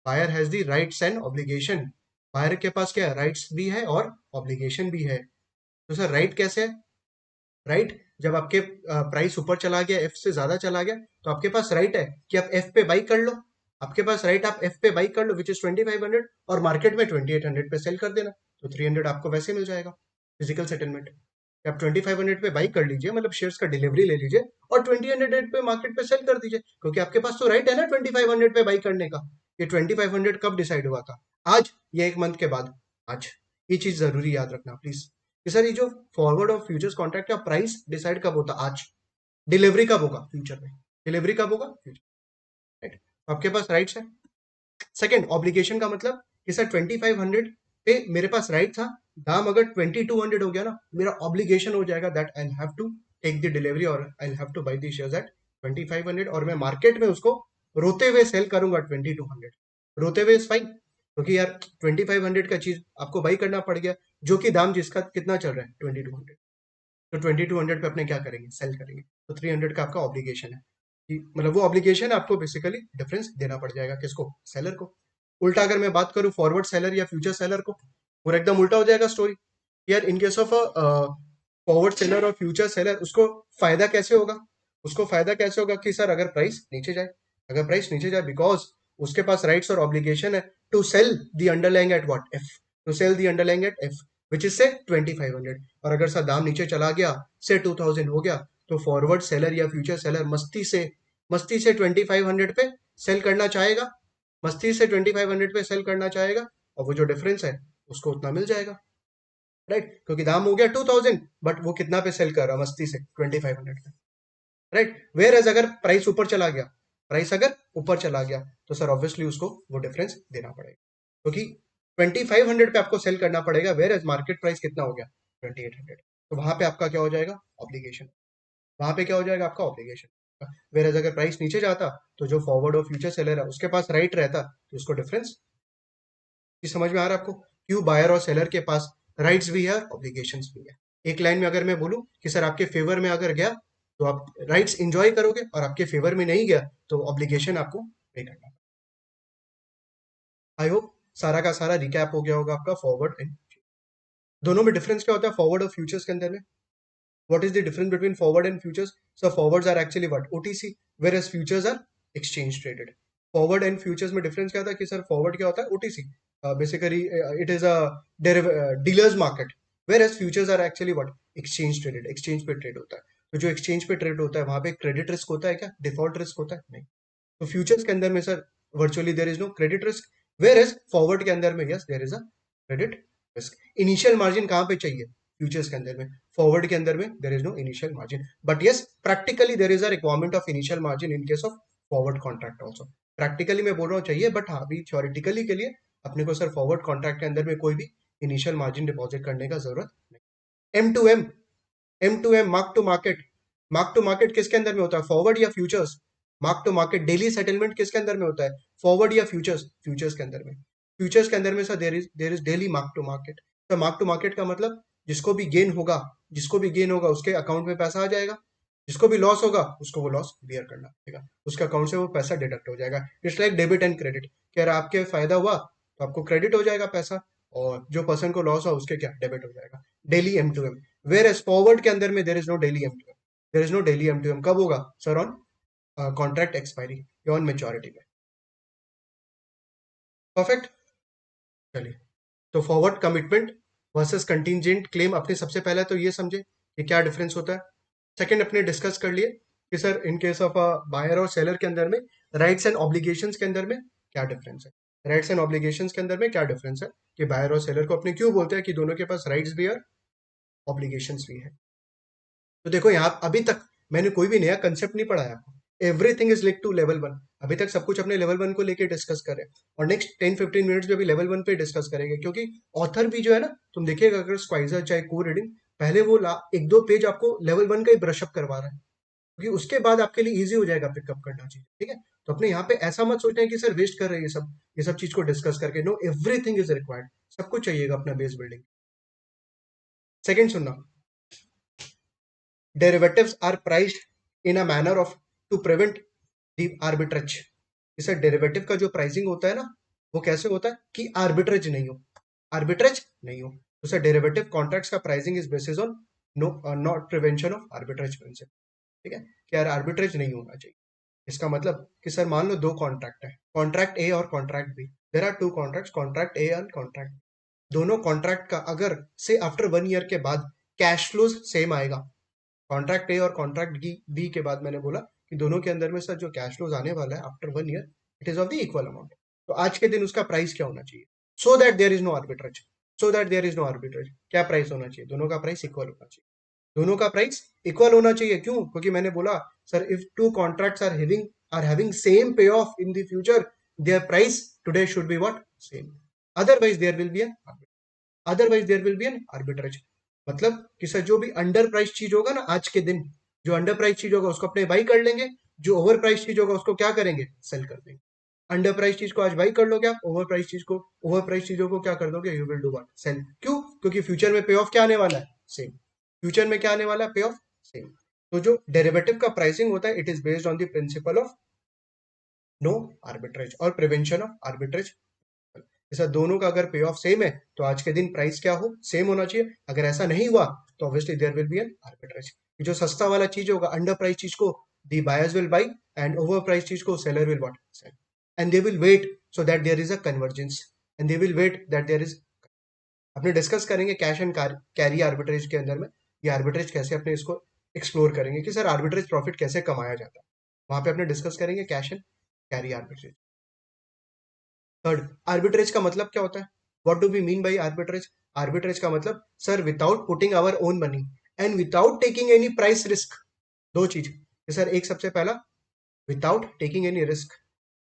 buyer has the rights and obligation, buyer के पास क्या है, राइट्स भी है और ऑब्लिगेशन भी है। तो सर राइट कैसे है, राइट जब आपके प्राइस ऊपर चला गया, एफ से ज्यादा चला गया, तो आपके पास राइट है कि आप एफ पे बाई कर लो, आपके पास राइट, आप एफ पे बाई कर लो विच इज 2500, और मार्केट में 2800 पे सेल कर देना, तो 300 आपको वैसे मिल जाएगा, फिजिकल सेटलमेंट। आप 2500 पे बाई कर लीजिए, मतलब शेयर्स का डिलीवरी ले लीजिए, और 2000 पे मार्केट पे सेल कर दीजिए, क्योंकि आपके पास तो राइट है ना 2500 पे बाई करने का। ये 2500 कब डिसाइड हुआ था, आज या 1 मंथ के बाद, आज। ये चीज जरूरी याद रखना प्लीज कि सर ये जो फॉरवर्ड और फ्यूचर्स कॉन्ट्रैक्ट का प्राइस डिसाइड कब होता, आज, डिलीवरी कब होगा, फ्यूचर में, डिलीवरी कब होगा, फ्यूचर, राइट। आपके पास राइट्स है। सेकंड, ऑब्लिगेशन का मतलब कि सर 2500 पे मेरे पास राइट था, दाम अगर 2200 हो गया ना, मेरा ऑब्लिगेशन हो जाएगा that I have to take the delivery और I have to buy the shares at 2500, और मैं मार्केट में उसको रोते हुए सेल करूंगा 2200, रोते हुए इज फाइन, क्योंकि यार 2500 का चीज आपको बाई करना पड़ गया, जो कि दाम जिसका कितना चल रहा है 2200, तो 2200 पे अपने क्या करेंगे, सेल करेंगे, तो 300 का आपका ऑब्लिगेशन है, मतलब वो ऑब्लिगेशन आपको बेसिकली डिफरेंस देना पड़ जाएगा, किसको, सेलर को। उल्टा अगर मैं बात करूं फॉरवर्ड सेलर या फ्यूचर सेलर को, पूरा एकदम उल्टा हो जाएगा स्टोरी यार। इन केस ऑफ फॉरवर्ड सेलर और फ्यूचर सेलर, उसको फायदा कैसे होगा, उसको फायदा कैसे होगा कि सर अगर प्राइस नीचे जाए, अगर प्राइस नीचे जाए, बिकॉज उसके पास राइट्स और ऑब्लिगेशन है to sell the underlying at what, F, to sell the underlying at F, which is say 2500, और अगर सर दाम नीचे चला गया से 2000 हो गया, तो फॉरवर्ड सेलर या फ्यूचर सेलर मस्ती से 2500 पे सेल करना चाहेगा, मस्ती से 2500 पे सेल करना चाहेगा, और वो जो डिफरेंस है उसको उतना मिल जाएगा, राइट, क्योंकि दाम हो गया 2000, बट वो कितना पे सेल कर रहा मस्ती से 2500 पे, राइट। वेयर एज अगर प्राइस ऊपर चला गया, प्राइस अगर ऊपर चला गया, तो सर ऑब्वियसली उसको वो डिफरेंस देना पड़ेगा, क्योंकि 2500 पे आपको सेल करना पड़ेगा, वेयर एज मार्केट प्राइस कितना हो गया 2800, तो वहां पे आपका क्या हो जाएगा ऑब्लिगेशन, वहां पे क्या हो जाएगा आपका ऑब्लिगेशन। वेयर एज अगर प्राइस नीचे जाता, तो जो फॉरवर्ड और फ्यूचर सेलर है उसके पास राइट रहता, तो उसको डिफरेंस, समझ में आ रहा है आपको, क्यों बायर और सेलर के पास राइट्स भी है और ऑब्लिगेशंस भी है। एक लाइन में अगर मैं बोलूं कि सर आपके फेवर में अगर गया तो आप राइट्स एंजॉय करोगे, और आपके फेवर में नहीं गया तो ऑब्लिगेशन आपको पे करना। आई होप सारा का सारा रिकैप हो गया होगा आपका फॉरवर्ड एंड दोनों में डिफरेंस क्या होता है फॉरवर्ड और फ्यूचर्स के अंदर में। What is the difference between forward and futures? So forwards are actually what OTC, whereas futures are exchange traded. Forward and futures में डिफरेंस क्या था कि सर फॉरवर्ड क्या होता है OTC, basically it is a dealers market, whereas futures are actually what exchange traded, exchange पे trade होता है। तो जो एक्सचेंज पे ट्रेड होता है वहां पे क्रेडिट रिस्क होता है क्या, डिफॉल्ट रिस्क होता है नहीं। तो फ्यूचर्स के अंदर में sir virtually there is no credit risk, whereas forward के अंदर में yes there is a credit risk. Initial margin कहाँ पे चाहिए फ्यूचर्स के अंदर में, फॉरवर्ड के अंदर में there is no initial margin, but yes practically there is a requirement of initial margin in case of forward contract also. Practically मैं बोल रहा हूँ चाहिए, बट हाँ अभी थ्योरेटिकली के लिए अपने को सर फॉरवर्ड कॉन्ट्रैक्ट के अंदर में कोई भी इनिशियल मार्जिन डिपॉजिट करने का जरूरत नहीं। M to M mark to market किसके अंदर में होता है, फॉरवर्ड या futures? Mark to market daily settlement किसके अंदर में होता है, फॉरवर्ड या फ्यूचर्स? फ्यूचर्स के अंदर में। फ्यूचर्स के अंदर में sir there is daily mark to market. तो मार्क टू मार्केट का मतलब जिसको भी गेन होगा उसके अकाउंट में पैसा आ जाएगा, जिसको भी लॉस होगा उसको वो लॉस बियर करना पड़ेगा, उसके अकाउंट से वो पैसा डिडक्ट हो जाएगा। It's like debit and credit, कि अगर आपके फायदा हुआ तो आपको क्रेडिट हो जाएगा पैसा, और जो पर्सन को लॉस हुआ उसके क्या डेबिट हो जाएगा। Daily M to M, whereas forward के अंदर में there is no daily M to M, there is no daily M to M. कब होगा सर? ऑन कॉन्ट्रैक्ट एक्सपायरी या ऑन मेच्योरिटी में। परफेक्ट, चलिए। तो forward commitment versus contingent claim अपने सबसे पहले तो ये समझे कि क्या डिफरेंस होता है। सेकंड अपने डिस्कस कर लिए कि sir in case of buyer और सेलर के अंदर में राइट्स एंड ऑब्लिगेशंस के अंदर में क्या डिफरेंस है, राइट्स एंड ऑब्लिगेशंस के अंदर में क्या डिफरेंस है, कि बायर और सेलर को अपने क्यों बोलते हैं कि दोनों के पास राइट्स भी है ऑब्लिगेशंस भी है। तो देखो यहाँ अभी तक मैंने कोई भी नया कंसेप्ट नहीं पढ़ाया आपको, everything is link to level 1। अभी तक सब कुछ अपने लेवल 1 को लेके डिस्कस करें, और नेक्स्ट 10-15 मिनट्स में भी लेवल 1 पे डिस्कस करेंगे, क्योंकि ऑथर भी जो है ना, तुम देखिएगा अगर स्क्वाइजर चाहे को रीडिंग, पहले वो एक दो पेज आपको लेवल 1 का ही ब्रशअप करवा रहा है, क्योंकि उसके बाद आपके लिए इजी हो जाएगा पिकअप करना चाहिए, ठीक है। तो अपने यहाँ पे ऐसा मत सोचना है कि सर वेस्ट कर रहे हैं ये सब चीज को डिस्कस करके, नो एवरीथिंग इज रिक्वायर्ड, सब कुछ चाहिएगा अपना बेस बिल्डिंग। सेकंड सुनना, derivatives are priced in a manner of to prevent the arbitrage। इसे डेरिवेटिव का जो प्राइसिंग होता है ना, वो कैसे होता है कि आर्बिट्रेज नहीं हो, आर्बिट्रेज नहीं हो। तो सर डेरिवेटिव कॉन्ट्रैक्ट्स का pricing is basis on no not prevention of arbitrage principle, ठीक है, कि यार आर्बिट्रेज नहीं होना चाहिए। इसका मतलब कि सर मान लो दो कॉन्ट्रैक्ट है, कॉन्ट्रैक्ट ए और contract B, there are two contracts, contract A and contract, दोनों कॉन्ट्रैक्ट का अगर से आफ्टर 1 ईयर के बाद कैश फ्लोज सेम आएगा, कॉन्ट्रैक्ट ए और कॉन्ट्रैक्ट बी के बाद मैंने बोला कि दोनों के अंदर में सर जो कैश फ्लोज आने वाला है after 1 year, it is of the equal amount, तो आज के दिन उसका प्राइस क्या होना चाहिए, so that there is no arbitrage, so that there is no arbitrage, क्या प्राइस होना चाहिए, दोनों का प्राइस इक्वल होना चाहिए, दोनों का प्राइस इक्वल होना चाहिए। क्यों? क्योंकि मैंने बोला sir if two contracts are having same पे off in the future, their price today should be what same, otherwise there will be an arbitrage. मतलब कि सर जो भी अंडर प्राइस चीज होगा ना आज के दिन, जो अंडर प्राइस चीज होगा उसको अपने बाई कर लेंगे, जो ओवर प्राइस चीज होगा उसको क्या करेंगे, सेल कर देंगे। अंडर प्राइस चीज को आज बाई कर लोगे आप, ओवर प्राइस चीजों को क्या कर दोगे, you will do what, sell. क्यों? क्योंकि फ्यूचर में पे ऑफ क्या आने वाला है, सेम। फ्यूचर में क्या आने वाला है, पे ऑफ सेम। तो जो डेरिवेटिव का प्राइसिंग होता है, it is based on the principle of no arbitrage और प्रिवेंशन ऑफ आर्बिट्रेज। जैसा दोनों का अगर पे ऑफ सेम है तो आज के दिन प्राइस क्या हो, सेम होना चाहिए। अगर ऐसा नहीं हुआ तो obviously there will be an arbitrage. जो सस्ता वाला चीज होगा, अंडर प्राइस चीज को the buyers will buy, and over price चीज को seller will what sell, and they will wait so that there is a convergence, and they will wait that there is अपने डिस्कस करेंगे cash and carry arbitrage के अंदर में, ये arbitrage कैसे अपने इसको एक्सप्लोर करेंगे कि सर आर्बिट्रेज प्रॉफिट कैसे कमाया जाता है, वहां पे अपने डिस्कस करेंगे cash and carry arbitrage. Third, arbitrage का मतलब क्या होता है, what do we mean by arbitrage? Arbitrage का मतलब sir without putting our own money and without taking any price risk. दो चीज सर, एक सबसे पहला without taking any risk,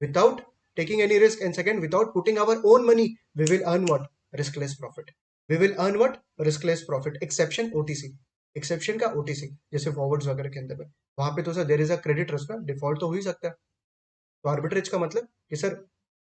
without taking any risk, and second without putting our own money, we will earn what? Riskless profit. We will earn what? Riskless profit. Exception OTC, exception का OTC, जैसे forwards वगैरह के अंदर में, वहां पे तो sir there is a credit risk ना, डिफॉल्ट तो हो ही सकता है। तो आर्बिट्रेज का मतलब कि sir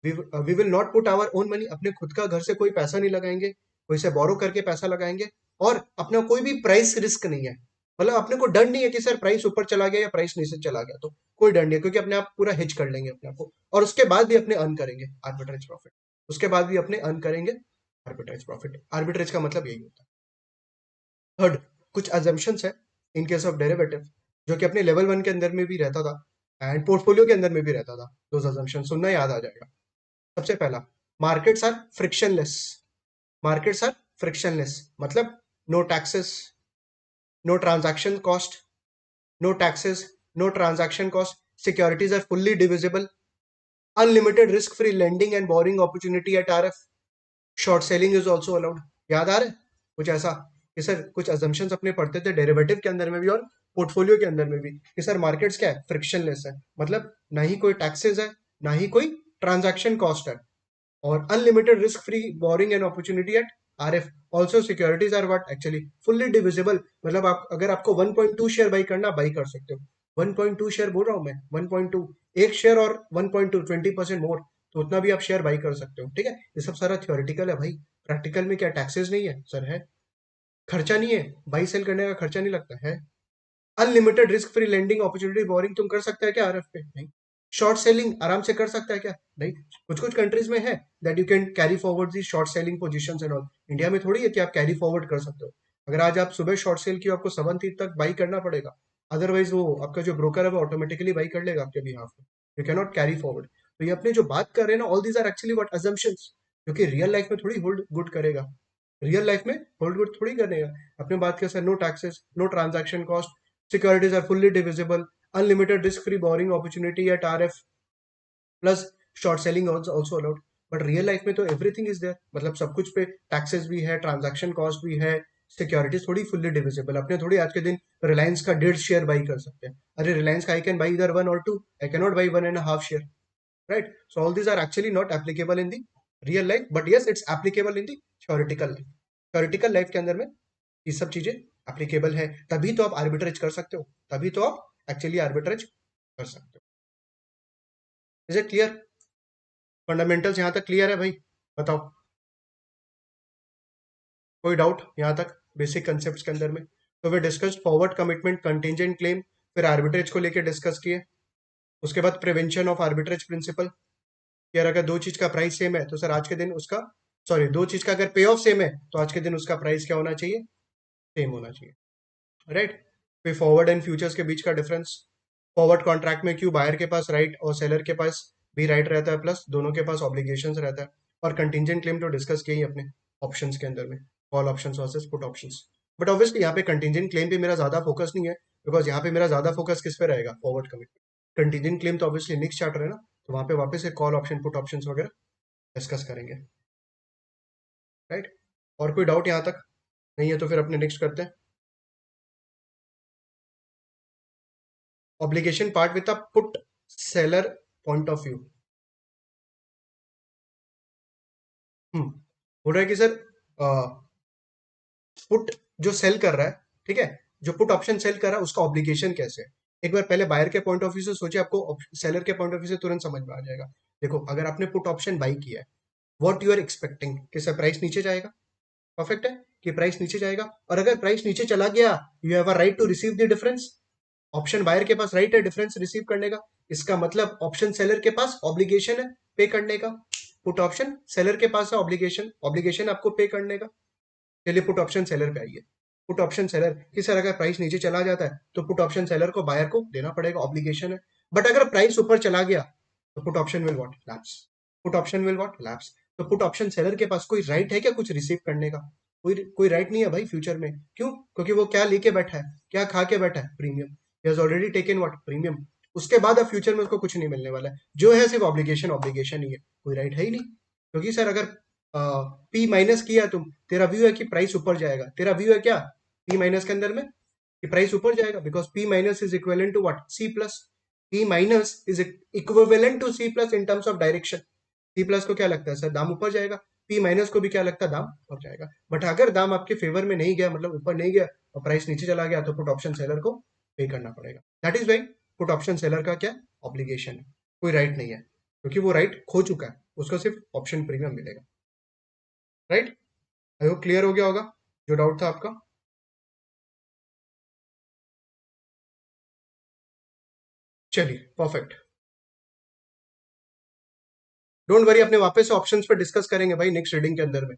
we will not put our own money, अपने खुद का घर से कोई पैसा नहीं लगाएंगे, कोई से बोरो करके पैसा लगाएंगे, और अपना कोई भी प्राइस रिस्क नहीं है, मतलब अपने को डर नहीं है कि सर प्राइस ऊपर चला गया या प्राइस नीचे चला गया, तो कोई डर नहीं है, क्योंकि अपने आप पूरा हिच कर लेंगे अपने आप को, और उसके बाद भी अपने अर्न करेंगे आर्बिट्रेज प्रॉफिट, उसके बाद भी अपने अर्न करेंगे आर्बिट्रेज प्रॉफिट। आर्बिट्रेज का मतलब यही होता है। थर्ड, कुछ अजम्पशंस है इन केस ऑफ डेरिवेटिव, जो कि अपने लेवल 1 के अंदर में भी रहता था एंड पोर्टफोलियो के अंदर में भी रहता था। दो अजम्पशन सुनना याद आ जाएगा। सबसे पहला, markets are frictionless. Markets are frictionless मतलब no taxes, no transaction cost, no taxes, no transaction cost, securities are fully divisible, unlimited risk-free lending and borrowing opportunity at RF, short selling is also allowed। याद आ रहा है कुछ ऐसा कि sir कुछ assumptions अपने पढ़ते थे डेरिवेटिव के अंदर में भी और पोर्टफोलियो के अंदर में भी, कि सर मार्केट्स क्या है, फ्रिक्शनलेस है, मतलब ना ही कोई टैक्सेस है, ना ही कोई ट्रांजैक्शन कॉस्ट है, और unlimited risk free borrowing and opportunity at RF. Also securities are what actually fully divisible, मतलब आप अगर आपको 1.2 शेयर बाई करना, बाई कर सकते हो। 1.2 शेयर बोल रहा हूँ मैं, 1.2, एक शेयर और 1.2 20% मोर, तो उतना भी आप शेयर बाई कर सकते हो। ठीक है, ये सब सारा थियोरिटिकल है भाई, प्रैक्टिकल में क्या टैक्सेस नहीं है सर? है, खर्चा नहीं है, बाई सेल करने का खर्चा नहीं लगता है। Unlimited risk free lending opportunity boring तुम कर सकते हैं क्या आरएफ पे? नहीं। शॉर्ट सेलिंग आराम से कर सकता है क्या? नहीं। कुछ कुछ कंट्रीज में है that you can carry forward the short selling positions and all, India में थोड़ी है कि आप कैरी फॉरवर्ड कर सकते हो। अगर आज आप सुबह शॉर्ट सेल की, आपको 7 तक बाई करना पड़ेगा, अदरवाइज वो आपका जो ब्रोकर है वो ऑटोमेटिकली बाई कर लेगा आपके बिहाफ में, you can not carry forward. तो ये अपने जो बात कर रहे हैं ना, all these are actually what assumptions, जो कि रियल लाइफ में थोड़ी होल्ड गुड करेगा, रियल लाइफ में होल्ड गुड थोड़ी करेगा। अपने बात कर sir, no taxes, no transaction cost, securities are fully divisible, unlimited risk-free borrowing opportunity at RF, plus short selling also allowed। But real life में तो एवरीथिंग इज देयर, मतलब सब कुछ पे टैक्सेस भी है, ट्रांजैक्शन कॉस्ट भी है, सिक्योरिटीज थोड़ी फुल्ली डिविजिबल, अपने थोड़ी आज के दिन रिलायंस का 1.5 शेयर बाई कर सकते हैं। अरे रिलायंस का आई कैन बाई इधर 1 और 2, I can not buy 1.5 share, right? So all these are actually not applicable in the real life, but yes it's applicable in the theoretical life. Theoretical life के अंदर में ये सब चीजें एप्लीकेबल है, तभी तो आप आर्बिट्रेज कर सकते हो, तभी तो आप एक्चुअली आर्बिट्रेज कर सकते हो। Is it clear? फंडामेंटल्स यहां तक क्लियर है भाई? बताओ, कोई डाउट यहां तक बेसिक कंसेप्ट के अंदर में? तो we discuss forward commitment, contingent claim, फिर आर्बिट्रेज को लेकर डिस्कस किए, उसके बाद प्रिवेंशन ऑफ आर्बिट्रेज प्रिंसिपल, यार अगर दो चीज का प्राइस सेम है तो सर आज के दिन उसका, सॉरी दो चीज का अगर पे ऑफ सेम है तो आज के दिन उसका प्राइस क्या होना चाहिए? सेम होना चाहिए, राइट? फिर फॉरवर्ड एंड फ्यूचर्स के बीच का डिफरेंस, फॉरवर्ड कॉन्ट्रैक्ट में क्यों बायर के पास राइट और सेलर के पास भी राइट रहता है, प्लस दोनों के पास ऑब्लिगेशंस रहता है। और कंटिजेंट क्लेम तो डिस्कस किए ही अपने ऑप्शंस के अंदर में, call options versus put options. But obviously यहाँ पे कंटिजेंट क्लेम पे मेरा ज्यादा फोकस नहीं है, बिकॉज यहाँ पे मेरा ज्यादा फोकस किस पे रहेगा? Forward commitment. कंटिजेंट क्लेम तो ऑब्वियसली नेक्स्ट चैप्टर है ना, तो वहां पे वापस से कॉल ऑप्शन, पुट ऑप्शंस वगैरह डिस्कस करेंगे, राइट? और कोई डाउट यहाँ तक नहीं है तो फिर अपने नेक्स्ट करते हैं, obligation part with a put seller point of view. बोल रहा है कि सर पुट जो सेल कर रहा है, ठीक है, जो पुट ऑप्शन सेल कर रहा है उसका ऑब्लिगेशन कैसे है। एक बार पहले बायर के पॉइंट ऑफ व्यू से सोचिए, आपको सेलर के पॉइंट ऑफ व्यू से तुरंत समझ में आ जाएगा। देखो अगर आपने पुट ऑप्शन बाई किया है, व्हाट यू आर एक्सपेक्टिंग कि सर प्राइस नीचे जाएगा, परफेक्ट है कि प्राइस नीचे जाएगा, और अगर प्राइस नीचे चला गया, you have a right to receive the difference. Option buyer के पास राइट है डिफरेंस रिसीव करने का, इसका मतलब ऑप्शन सेलर के पास ऑब्लिगेशन है पे करने का। पुट ऑप्शन सेलर के पास है ऑब्लिगेशन, ऑब्लिगेशन आपको पे करने का। चलिए पुट ऑप्शन सेलर पे आइए। पुट ऑप्शन सेलर कि सर अगर प्राइस नीचे चला जाता है तो पुट ऑप्शन सेलर को बायर को देना पड़ेगा, ऑब्लिगेशन है। बट अगर प्राइस ऊपर चला गया तो put option will what? Lapse. Put option will what? Lapse. तो पुट ऑप्शन सेलर के पास कोई राइट है क्या कुछ रिसीव करने का? कोई राइट नहीं है भाई फ्यूचर में। क्यों? क्योंकि वो क्या लेके बैठा है, क्या खा के बैठा है? Premium. He has already taken what? Premium. उसके बाद अब फ्यूचर में उसको कुछ नहीं मिलने वाला है, जो है सिर्फ ऑब्लिगेशन ऑब्लिगेशन ही है, कोई राइट है ही नहीं। क्योंकि सर अगर पी माइनस किया तुम, तेरा व्यू है कि प्राइस ऊपर जाएगा, तेरा व्यू है क्या पी माइनस के अंदर में कि प्राइस ऊपर जाएगा, because P minus is equivalent to what? C plus. P minus is equivalent to C plus in terms of direction. C plus को क्या लगता है सर? दाम ऊपर जाएगा। पी माइनस को भी क्या लगता है? दाम ऊपर जाएगा। बट अगर दाम आपके फेवर में नहीं गया, मतलब ऊपर नहीं गया और प्राइस नीचे चला गया, तो पुट ऑप्शन सेलर को पे करना पड़ेगा। That is why put option seller का क्या ऑब्लिगेशन है, कोई राइट नहीं है, क्योंकि वो राइट खो चुका है, उसको सिर्फ ऑप्शन प्रीमियम मिलेगा। राइट? आई होप क्लियर हो गया होगा जो डाउट था आपका। चलिए परफेक्ट। डोंट वरी, अपने वापस से ऑप्शंस पे डिस्कस करेंगे भाई नेक्स्ट रीडिंग के अंदर में।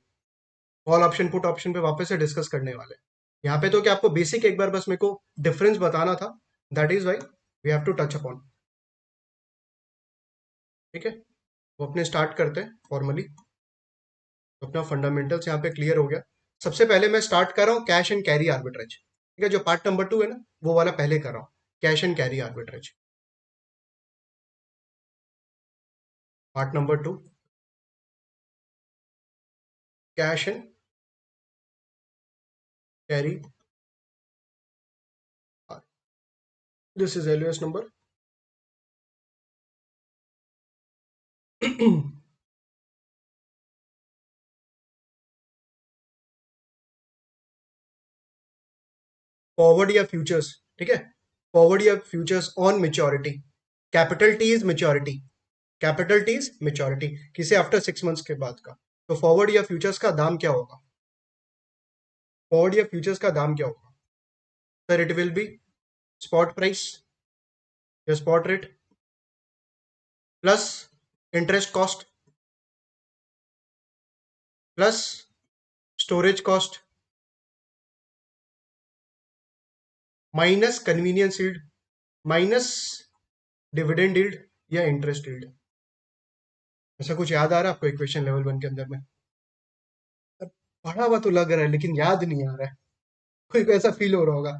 कॉल ऑप्शन पुट ऑप्शन पे वापस से डिस्कस करने वाले हैं। यहाँ पे तो क्या आपको बेसिक एक बार बस मेरे को डिफरेंस बताना था, that is why we have to touch upon. ठीक है, वो अपने स्टार्ट करते हैं फॉर्मली। तो अपना फंडामेंटल्स यहाँ पे क्लियर हो गया। सबसे पहले मैं स्टार्ट कर रहा हूँ कैश एंड कैरी आर्बिट्रेज। ठीक है, जो पार्ट नंबर 2 है ना, वो वाला पहले कर रहा हूँ, cash and carry arbitrage. Part number 2, cash and carry. This is LOS number forward या फ्यूचर्स। ठीक है, फॉरवर्ड या futures on maturity. Capital T is maturity, capital T is maturity, किसे आफ्टर 6 मंथ्स के बाद का। तो फॉरवर्ड या फ्यूचर्स का दाम क्या होगा? फॉरवर्ड या फ्यूचर्स का दाम क्या होगा sir? It will be spot price या spot rate plus interest cost plus storage cost minus convenience yield minus dividend yield या इंटरेस्ट यील्ड। ऐसा कुछ याद आ रहा है आपको इक्वेशन लेवल 1 के अंदर में? पढ़ा हुआ तो लग रहा है लेकिन याद नहीं आ रहा है। कोई को ऐसा फील हो रहा होगा,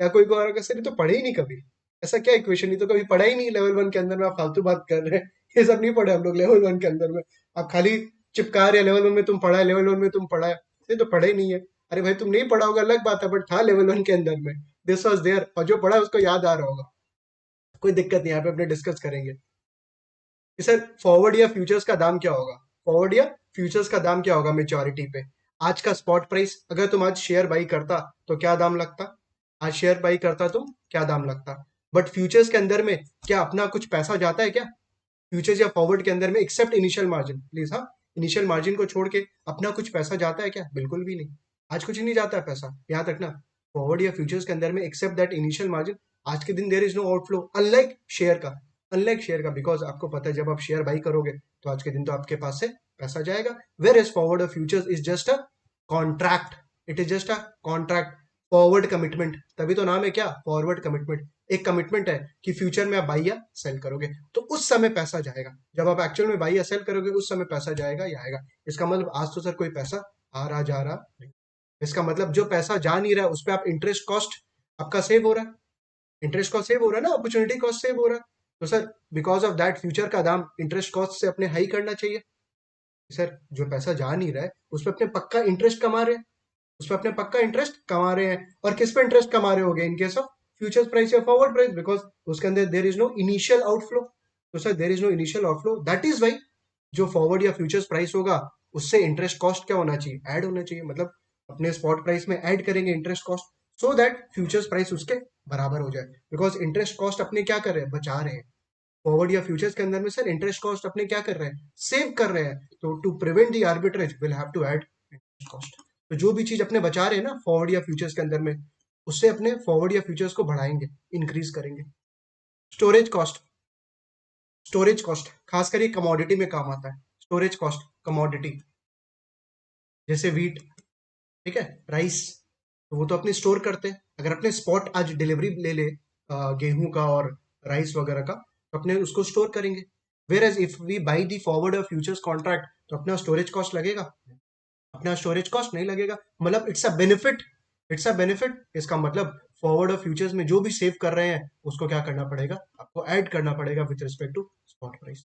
या कोई को आ रहा होगा सर ये तो पढ़े ही नहीं कभी। ऐसा क्या इक्वेशन, ये तो कभी पढ़ा ही नहीं लेवल 1 के अंदर में, आप फालतू बात कर रहे हैं। ये सब नहीं पढ़े हम लोग लेवल 1 के अंदर में। आप खाली चिपका रहे हैं लेवल 1 में तुम पढ़ा है, लेवल 1 में तुम पढ़ा है, ये तो पढ़े ही नहीं है। अरे भाई तुम नहीं पढ़ा होगा अलग बात है, बट था लेवल 1 के अंदर में, दिस वॉज देयर, और जो पढ़ा है उसको याद आ रहा होगा। कोई दिक्कत नहीं, यहाँ पे अपने डिस्कस करेंगे कि सर फॉरवर्ड या फ्यूचर्स का दाम क्या होगा। फॉरवर्ड या फ्यूचर्स का दाम क्या होगा मेच्योरिटी पे? आज का स्पॉट प्राइस, अगर तुम आज शेयर बाई करता तो क्या दाम लगता? आज शेयर बाई करता तुम, क्या दाम लगता? बट फ्यूचर्स के अंदर में क्या अपना कुछ पैसा जाता है क्या? फ्यूचर्स या फॉरवर्ड के अंदर में एक्सेप्ट इनिशियल मार्जिन, प्लीज हाँ, इनिशियल मार्जिन को छोड़ के अपना कुछ पैसा जाता है क्या? बिल्कुल भी नहीं। आज कुछ नहीं जाता है पैसा, याद रखना। फॉरवर्ड या फ्यूचर्स के अंदर में एक्सेप्ट दैट इनिशियल मार्जिन, आज के दिन there is no outflow, unlike share का। अनलाइक शेयर का, बिकॉज आपको पता है जब आप शेयर बाई करोगे तो आज के दिन तो आपके पास से पैसा जाएगा। वेयर इज फॉरवर्ड और futures is just a contract, it is just a contract, forward commitment, तभी तो नाम है क्या? Forward commitment. एक कमिटमेंट है कि फ्यूचर में आप बाई या सेल करोगे, तो उस समय पैसा जाएगा। जब आप एक्चुअल में बाई या सेल करोगे उस समय पैसा जाएगा या आएगा। इसका मतलब आज तो सर कोई पैसा आ रहा जा रहा नहीं। इसका मतलब जो पैसा जा नहीं रहा है उस पर आप इंटरेस्ट कॉस्ट आपका सेव हो रहा है, इंटरेस्ट कॉस्ट सेव हो रहा है ना, अपॉर्चुनिटी कॉस्ट सेव हो रहा है। तो sir because of that future का दाम इंटरेस्ट कॉस्ट से अपने हाई करना चाहिए। सर जो पैसा जा नहीं रहा है उस पर अपने पक्का इंटरेस्ट कमा रहे हैं, उस पर अपने पक्का इंटरेस्ट कमा रहे हैं। और किस पे इंटरेस्ट कमा रहे होगे in case of futures price या फॉरवर्ड प्राइस? बिकॉज उसके अंदर there is no initial outflow. तो sir there is no initial outflow, that is why जो फॉरवर्ड या फ्यूचर्स प्राइस होगा उससे इंटरेस्ट कॉस्ट क्या होना चाहिए? ऐड होना चाहिए। मतलब अपने स्पॉट प्राइस में ऐड करेंगे interest cost, so that futures price उसके बराबर हो जाए। बिकॉज इंटरेस्ट कॉस्ट अपने क्या कर रहे हैं? बचा रहे हैं। फॉरवर्ड या फ्यूचर्स के अंदर में सर इंटरेस्ट कॉस्ट अपने क्या कर रहे हैं? सेव कर रहे हैं। तो to prevent the arbitrage will have to add interest cost. तो जो भी चीज अपने बचा रहे हैं ना फॉरवर्ड या फ्यूचर्स के अंदर में, उससे अपने फॉरवर्ड या फ्यूचर्स को बढ़ाएंगे, इंक्रीज करेंगे। स्टोरेज कॉस्ट, स्टोरेज कॉस्ट खास करके कमोडिटी में काम आता है। स्टोरेज कॉस्ट कमोडिटी, जैसे वीट, ठीक है, राइस, तो वो तो अपने स्टोर करते हैं। अगर अपने स्पॉट आज डिलीवरी ले ले गेहूं का और राइस वगैरह का, तो अपने उसको स्टोर करेंगे। Where as if we buy the forward और फ्यूचर्स कॉन्ट्रैक्ट, तो अपना स्टोरेज कॉस्ट लगेगा? अपना स्टोरेज कॉस्ट नहीं लगेगा, मतलब it's a benefit. It's a benefit, इसका मतलब फॉरवर्ड और फ्यूचर्स में जो भी सेव कर रहे हैं उसको क्या करना पड़ेगा, आपको ऐड करना पड़ेगा with respect to spot price.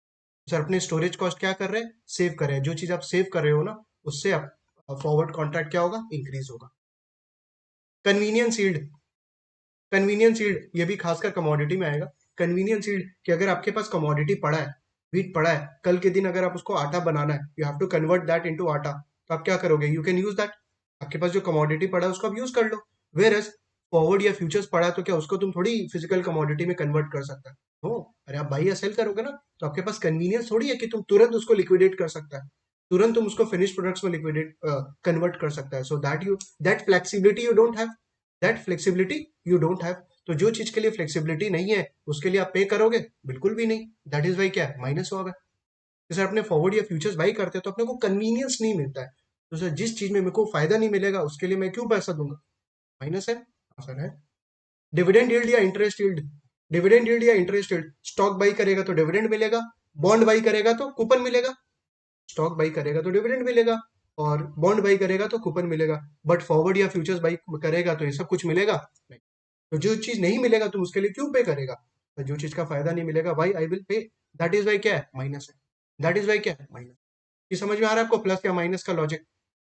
Sir अपने स्टोरेज कॉस्ट क्या कर रहे हैं, सेव कर रहे हैं। जो चीज आप सेव कर रहे हो ना, उससे आप फॉरवर्ड कॉन्ट्रैक्ट क्या होगा, इंक्रीज होगा। कन्वीनियंस यील्ड, कन्वीनियंस यील्ड ये भी खासकर कमोडिटी में आएगा। कन्वीनियंस यील्ड कि अगर आपके पास कमोडिटी पड़ा है, व्हीट पड़ा है, कल के दिन अगर आप उसको आटा बनाना है, you have to convert that into atta, तो आप क्या करोगे, यू कैन यूज दैट। आपके पास जो कमोडिटी पड़ा है उसको आप यूज कर लो। वेयर एज फॉरवर्ड या फ्यूचर्स पड़ा है तो क्या उसको तुम थोड़ी फिजिकल कमोडिटी में कन्वर्ट कर सकता है हो। अरे आप बाई या सेल करोगे ना, तो आपके पास कन्वीनियंस थोड़ी है कि तुम तुरंत उसको लिक्विडेट कर सकता है, तुरंत तुम उसको फिनिश प्रोडक्ट्स में लिक्विडेट कन्वर्ट कर सकता है। So that flexibility you don't have, that flexibility you don't have. तो जो चीज के लिए फ्लेक्सिबिलिटी नहीं है उसके लिए आप पे करोगे, बिल्कुल भी नहीं। दैट इज वाई क्या है, माइनस होगा। जैसे अपने फॉरवर्ड या फ्यूचर्स बाई करते हैं तो अपने को कन्वीनियंस नहीं मिलता है, तो सर जिस चीज में मेरे को फायदा नहीं मिलेगा उसके लिए मैं क्यों पैसा दूंगा, माइनस है। आसान है। डिविडेंड यील्ड या इंटरेस्ट यील्ड, डिविडेंड यील्ड या इंटरेस्ट यील्ड, स्टॉक बाई करेगा तो डिविडेंड मिलेगा, बॉन्ड बाई करेगा तो कूपन मिलेगा। स्टॉक बाई करेगा तो डिविडेंड मिलेगा, और बॉन्ड बाई करेगा तो कूपन मिलेगा। बट फॉरवर्ड या फ्यूचर्स बाई करेगा तो ये सब कुछ मिलेगा नहीं। तो जो चीज नहीं मिलेगा तुम उसके लिए क्यों पे करेगा, तो जो चीज का फायदा नहीं मिलेगा why I will pay, that is why क्या है, माइनस है। दैट इज वाई क्या है, माइनस। ये समझ में आ रहा है आपको, प्लस या माइनस का लॉजिक?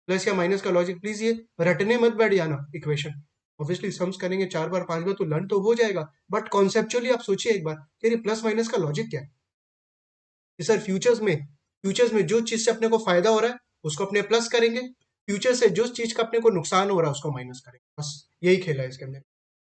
प्लस या माइनस का लॉजिक प्लीज ये रटने मत बैठ जाना इक्वेशन। ऑब्वियसली सम्स करेंगे 4 बार 5 बार तो लर्न तो हो जाएगा, बट कॉन्सेप्चुअली आप सोचिए एक बार कि ये प्लस माइनस का लॉजिक क्या है। कि सर फ्यूचर्स में जो चीज से अपने को फायदा हो रहा है उसको अपने प्लस करेंगे, फ्यूचर से जो चीज का अपने को नुकसान हो रहा है उसको माइनस करेंगे, बस यही खेला है इसके अंदर।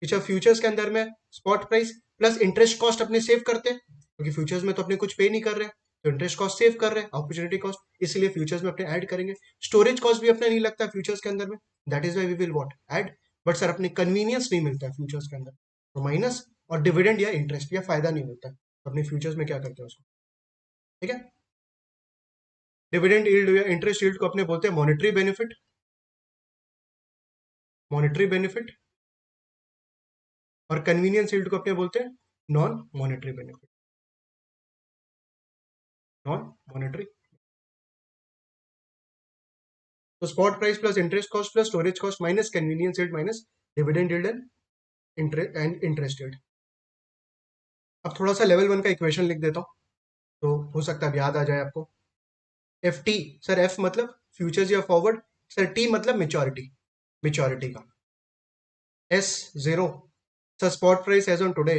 अच्छा फ्यूचर्स के अंदर में spot price plus interest cost अपने सेव करते हैं, क्योंकि फ्यूचर्स में तो अपने कुछ पे नहीं कर रहे हैं, तो इंटरेस्ट कॉस्ट सेव कर रहे हैं, अपॉर्चुनिटी कॉस्ट, इसलिए फ्यूचर्स में अपने ऐड करेंगे। स्टोरेज कॉस्ट भी अपने नहीं लगता फ्यूचर्स के अंदर में, that is why we will what add. But sir अपने कन्वीनियंस नहीं मिलता है फ्यूचर्स के अंदर, तो माइनस। और डिविडेंड या इंटरेस्ट या फायदा नहीं मिलता है, तो अपने फ्यूचर्स में क्या करते हैं उसको, ठीक है। डिविडेंड यील्ड या इंटरेस्ट यील्ड को अपने बोलते हैं मॉनेटरी बेनिफिट, मॉनेटरी बेनिफिट। और कन्वीनियंस यील्ड को अपने बोलते हैं non monetary benefit, non monetary. तो spot price plus interest cost plus storage cost minus convenience yield minus dividend yield and interest yield. अब थोड़ा सा लेवल 1 का इक्वेशन लिख देता हूँ, तो हो सकता है अब याद आ जाए आपको। एफ टी, सर एफ मतलब फ्यूचर्स या फॉरवर्ड, सर टी मतलब मेच्योरिटी, मेच्योरिटी का। S zero, sir spot price as on today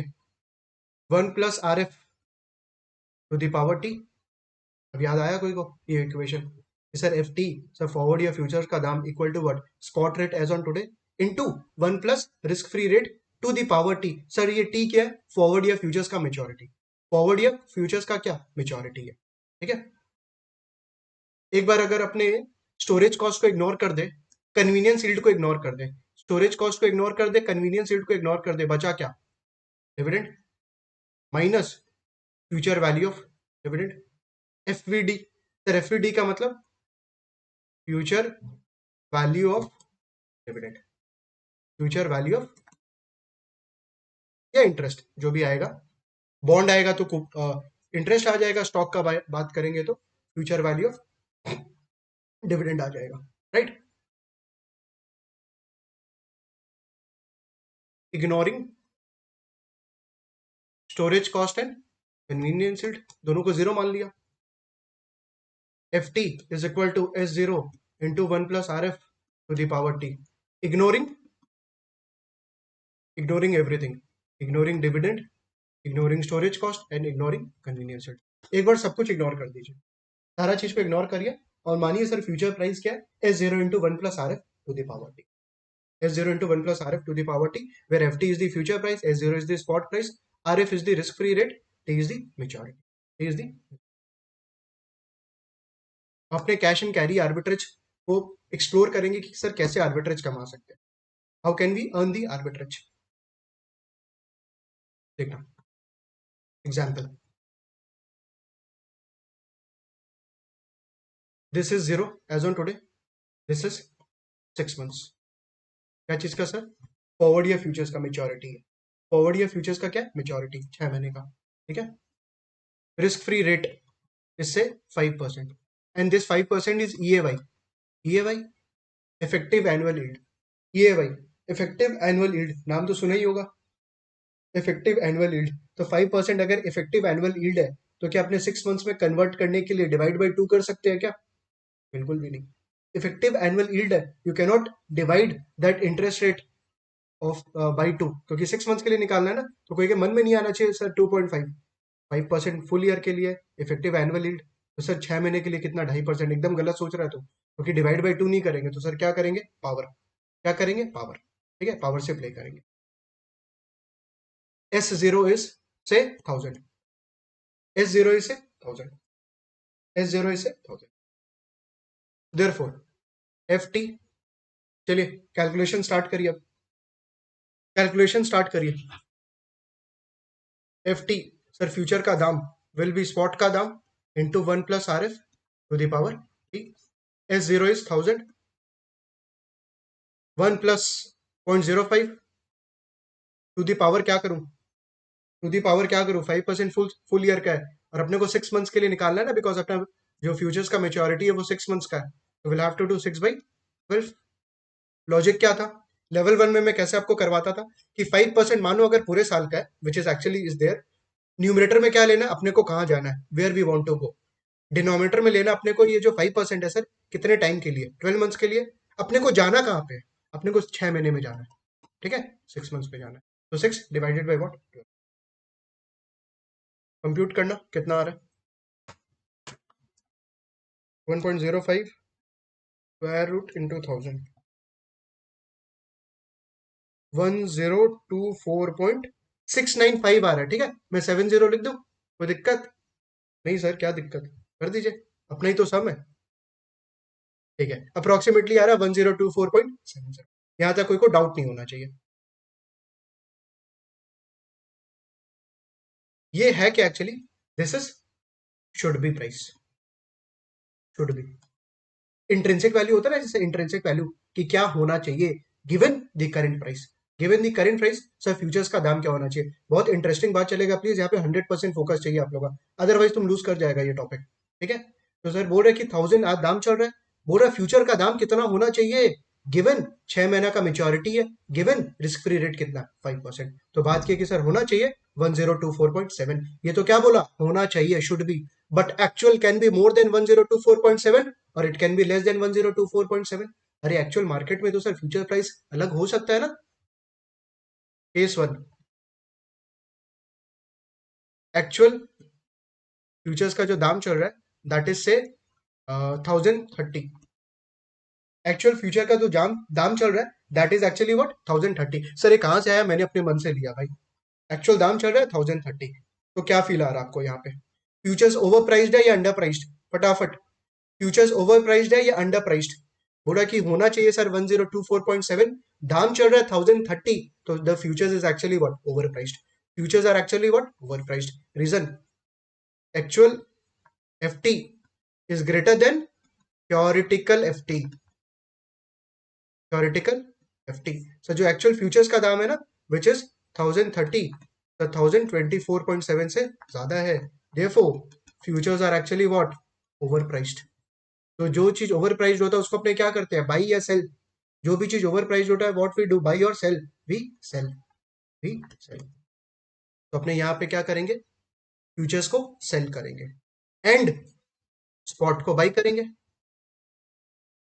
1 plus R F to the power T. अब याद आया कोई को ये equation? Sir F T, sir forward या फ्यूचर्स का दाम equal to what, spot rate as on today into 1 plus risk free rate to the power T. Sir ये टी क्या है, फॉरवर्ड या फ्यूचर्स का मेच्योरिटी, फॉरवर्ड या फ्यूचर्स का क्या, मेच्योरिटी है, ठीक है। एक बार अगर अपने स्टोरेज कॉस्ट को इग्नोर कर दे, कन्वीनियंस यील्ड को इग्नोर कर दे, स्टोरेज कॉस्ट को इग्नोर कर दे, कन्वीनियंस यील्ड को इग्नोर कर दे, बचा क्या, dividend minus future value of dividend, FVD. Sir FVD का मतलब future value of dividend, future value of या इंटरेस्ट जो भी आएगा, बॉन्ड आएगा तो इंटरेस्ट आ जाएगा, स्टॉक का बात करेंगे तो फ्यूचर वैल्यू ऑफ डिविडेंड आ जाएगा, right. Ignoring storage cost and convenience yield, दोनों को जीरो मान लिया। F T is equal to S zero into 1 plus R F to the power T, ignoring, ignoring everything, ignoring dividend, ignoring storage cost and ignoring convenience yield. एक बार सब कुछ ignore कर दीजिए, सारा चीज को इग्नोर करिए, और मानिए सर फ्यूचर प्राइस क्या है, S zero into 1 plus R F to the power T, S zero into 1 plus R F to the power T, where F T is the future price, S zero is the spot price, R F is the risk free rate, T is the maturity, T is the. अपने cash and carry arbitrage को explore करेंगे कि sir कैसे arbitrage कमा सकते हैं, how can we earn the arbitrage. देखना example, this is zero as on today, this is 6 months. क्या चीज का सर, फॉरवर्ड या फ्यूचर्स का मेच्योरिटी है, फॉरवर्ड या फ्यूचर्स का क्या मेच्योरिटी, 6 महीने का, ठीक है। रिस्क फ्री रेट इससे 5%, and this 5% is EAY. EAY, effective annual yield. EAY, effective annual yield, नाम तो सुना ही होगा, इफेक्टिव एनुअल यील्ड। तो 5% अगर इफेक्टिव एनुअल यील्ड है तो क्या अपने 6 मंथ्स में कन्वर्ट करने के लिए डिवाइड बाई 2 कर सकते हैं क्या? बिल्कुल भी नहीं। इफेक्टिव एनुअल यील्ड है, you cannot divide that interest rate of by 2, क्योंकि 6 मंथ्स के लिए निकालना है ना। तो कोई के मन में नहीं आना चाहिए सर 2.5, 5% फुल ईयर के लिए इफेक्टिव एनुअल यील्ड, तो सर 6 महीने के लिए कितना 2.5%, एकदम गलत सोच रहा है तो, क्योंकि डिवाइड बाई 2 नहीं करेंगे तो सर क्या करेंगे, पावर। क्या करेंगे, पावर। ठीक है, पावर से प्ले करेंगे। S0 is say 1000, S0 is say 1000, S0 is say 1000, therefore FT, चलिए कैलकुलेशन स्टार्ट करिए, अब कैलकुलेशन स्टार्ट करिए। FT, सर फ्यूचर का दाम विल बी स्पॉट का दाम into 1 plus RF to the power T। S0 is 1000, 1 plus 0.05 to the power क्या करूं, टू दी पावर क्या करूं, 5% फुल ईयर का है, और अपने को 6 मंथ्स के लिए निकालना है ना, बिकॉज अपना जो फ्यूचर्स का मेच्योरिटी है वो 6 मंथ्स का है, तो will have to do 6/12। Logic क्या था, लेवल 1 में मैं कैसे आपको करवाता था कि 5% मानो अगर पूरे साल का है, which is actually is there, numerator में क्या लेना है, अपने को कहाँ जाना है, where we want to go. Denominator में लेना अपने को ये जो 5% है सर, कितने टाइम के लिए, 12 मंथ्स के लिए। अपने को जाना कहाँ पे है, अपने को 6 महीने में जाना है, ठीक है, 6 मंथ्स में जाना है। तो 6 डिवाइडेड बाई वॉट, कंप्यूट करना कितना आ रहा है, 1.05 स्क्वायर रूट इंटू 1000, 1024.695 आ रहा है। ठीक है, मैं 70 लिख दूं, कोई दिक्कत नहीं सर, क्या दिक्कत, कर दीजिए, अपना ही तो सम है। ठीक है, अप्रोक्सीमेटली आ रहा है 1024.70, यहां तक कोई को डाउट नहीं होना चाहिए। ये है कि actually this is should be price, should B intrinsic value होता है ना, जैसे इंट्रिंसिक वैल्यू कि क्या होना चाहिए given the current price, given the current price sir futures का दाम क्या होना चाहिए। बहुत इंटरेस्टिंग बात चलेगा, प्लीज यहाँ पे 100% फोकस चाहिए आप लोगों का, अदरवाइज तुम लूज कर जाएगा ये टॉपिक। ठीक है, तो सर बोल रहे कि 1000 आज दाम चल रहा है, बोल रहा फ्यूचर का दाम कितना होना चाहिए गिवन 6 महीना का मेच्योरिटी है, गिवन रिस्क फ्री रेट कितना 5%, तो बात की कि सर होना चाहिए 1024.7, ये तो क्या बोला, होना चाहिए, should be, but actual can be more than 1024.7 और it can be less than 1024.7। अरे एक्चुअल मार्केट में तो सर फ्यूचर प्राइस अलग हो सकता है ना। केस 1, एक्चुअल फ्यूचर्स का जो दाम चल रहा है दैट इज से 1030, एक्चुअल फ्यूचर का जो दाम चल रहा है that is actually what 1030। Sir ये कहां से आया, मैंने अपने मन से लिया भाई, एक्चुअल दाम चल रहा है 1030, तो क्या फील आ रहा है आपको यहाँ पे, फ्यूचर्स ओवर प्राइस्ड है या अंडर प्राइस्ड, फटाफट, फ्यूचर्स ओवर प्राइस्ड है या अंडर प्राइस्ड। बोला कि होना चाहिए सर 1024.7, दाम चल रहा है 1030, तो the futures is actually what, over priced, futures are actually what, over priced. Reason, actual FT is greater than theoretical FT, theoretical FT. So जो एक्चुअल फ्यूचर्स का दाम है ना विच इज 1030, तो 1024.7 से ज्यादा है, therefore futures are actually what, over priced. तो जो चीज ओवर प्राइस्ड होता है उसको अपने क्या करते हैं, बाई या सेल, जो भी चीज ओवर प्राइस्ड होता है व्हाट वी डू, बाई और sell, we sell, we sell. तो अपने यहाँ पे क्या करेंगे, फ्यूचर्स को सेल करेंगे एंड स्पॉट को बाई करेंगे,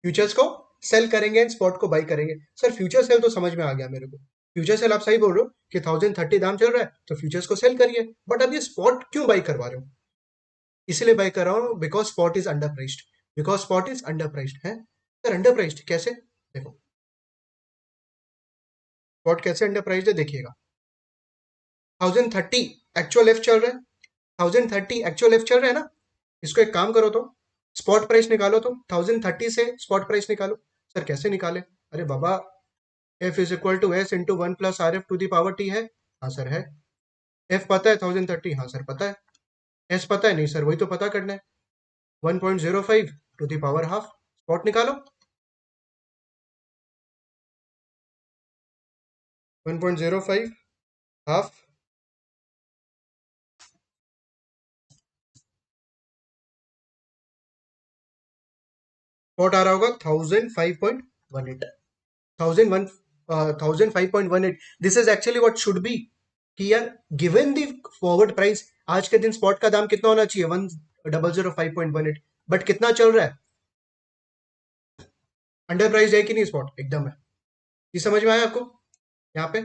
फ्यूचर्स को सेल करेंगे एंड स्पॉट को बाई करेंगे। सर फ्यूचर सेल तो समझ में आ गया मेरे को, फ्यूचर सेल आप सही बोल रहे हो कि 1030 दाम चल रहा है तो फ्यूचर्स को सेल करिए, बट अब ये स्पॉट क्यों बाई करवा रहे हो, इसलिए बाई कर रहा हूँ because spot is under priced, because spot is under priced है। सर अंडर प्राइस्ड कैसे, देखो स्पॉट कैसे अंडर प्राइस्ड है, देखिएगा 1030 एक्चुअल एफ चल रहा है, 1030 एक्चुअल एफ चल रहा है ना, इसको एक काम करो तो स्पॉट प्राइस निकालो, तो 1030 से स्पॉट प्राइस निकालो। सर कैसे निकाले, अरे बाबा F is equal to S into 1 plus R F to the power T है, हाँ सर है। एफ पता है 1030, हाँ सर पता है। एस पता है, नहीं सर वही तो पता करना है, 1.05 to the power half, spot निकालो, 1.05 हाफ स्पॉट आ रहा होगा 1005.18, 1005.18. This is actually what should be कि यार गिवन द फॉरवर्ड प्राइस आज के दिन स्पॉट का दाम कितना होना चाहिए 1005.18, बट कितना चल रहा है, अंडर प्राइस है कि नहीं स्पॉट, एकदम है। ये समझ में आया आपको यहाँ पे?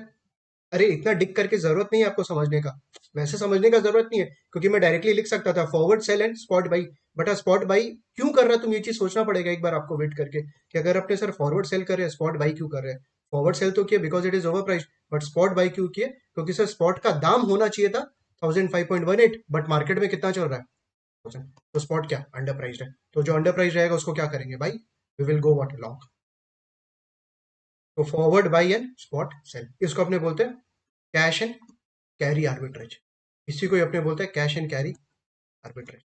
अरे इतना डिक करके जरूरत नहीं है आपको समझने का, वैसे समझने का जरूरत नहीं है, क्योंकि मैं डायरेक्टली लिख सकता था forward sell and spot buy, but spot buy क्यों कर रहा है तुम, ये चीज सोचना पड़ेगा एक बार आपको वेट करके कि अगर अपने सर फॉरवर्ड सेल कर रहे हैं स्पॉट बाई क्यों कर रहे हैं। फॉरवर्ड सेल तो किया because it is over price, but spot buy क्यों किए, क्योंकि सर स्पॉट का दाम होना चाहिए था 1005.18, बट मार्केट में कितना चल रहा है 1000, तो स्पॉट क्या अंडर प्राइस है, तो जो अंडर प्राइस रहेगा उसको क्या करेंगे भाई, we will go what long. तो forward buy and spot sell, इसको अपने बोलते हैं कैश एंड कैरी आर्बिट्रेज, इसी को ही अपने बोलते हैं cash and carry arbitrage.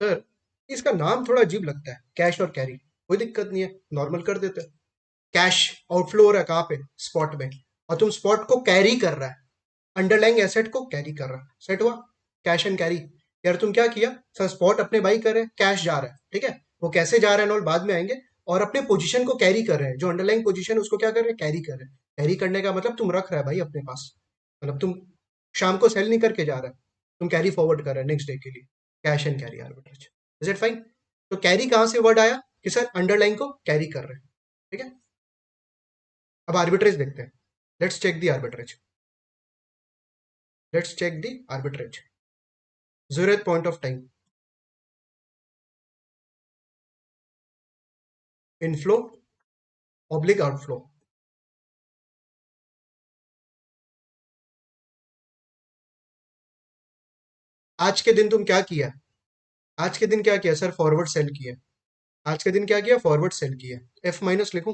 Sir इसका नाम थोड़ा अजीब लगता है कैश और कैरी, कोई दिक्कत नहीं है नॉर्मल कर देते हैं। कैश आउटफ्लो हो रहा है कहाँ पे, स्पॉट में, और तुम स्पॉट को कैरी कर रहा है, अंडरलाइंग एसेट को कैरी कर रहा है, सेट हुआ कैश एंड कैरी। यार तुम क्या किया सर, स्पॉट अपने बाई कर रहे हैं, कैश जा रहा है, ठीक है, वो कैसे जा रहा है नॉल बाद में आएंगे, और अपने पोजीशन को कैरी कर रहे हैं, जो अंडरलाइंग पोजीशन उसको क्या कर रहे हैं, कैरी कर रहे हैं। कैरी करने का मतलब तुम रख रहा है भाई अपने पास, मतलब तुम शाम को सेल नहीं करके जा रहा है, तुम कैरी फॉरवर्ड कर रहे हैं नेक्स्ट डे के लिए, cash and carry arbitrage, is it fine. तो कैरी कहां से वर्ड आया कि सर अंडरलाइन को कैरी कर रहे हैं, ठीक है। अब आर्बिट्रेज देखते हैं, let's check the arbitrage, let's check the arbitrage 0th point of time, inflow oblique outflow. आज के दिन तुम क्या किया, आज के दिन क्या किया सर, फॉरवर्ड सेल किया, आज के दिन क्या किया, फॉरवर्ड सेल किया, एफ माइनस लिखूं,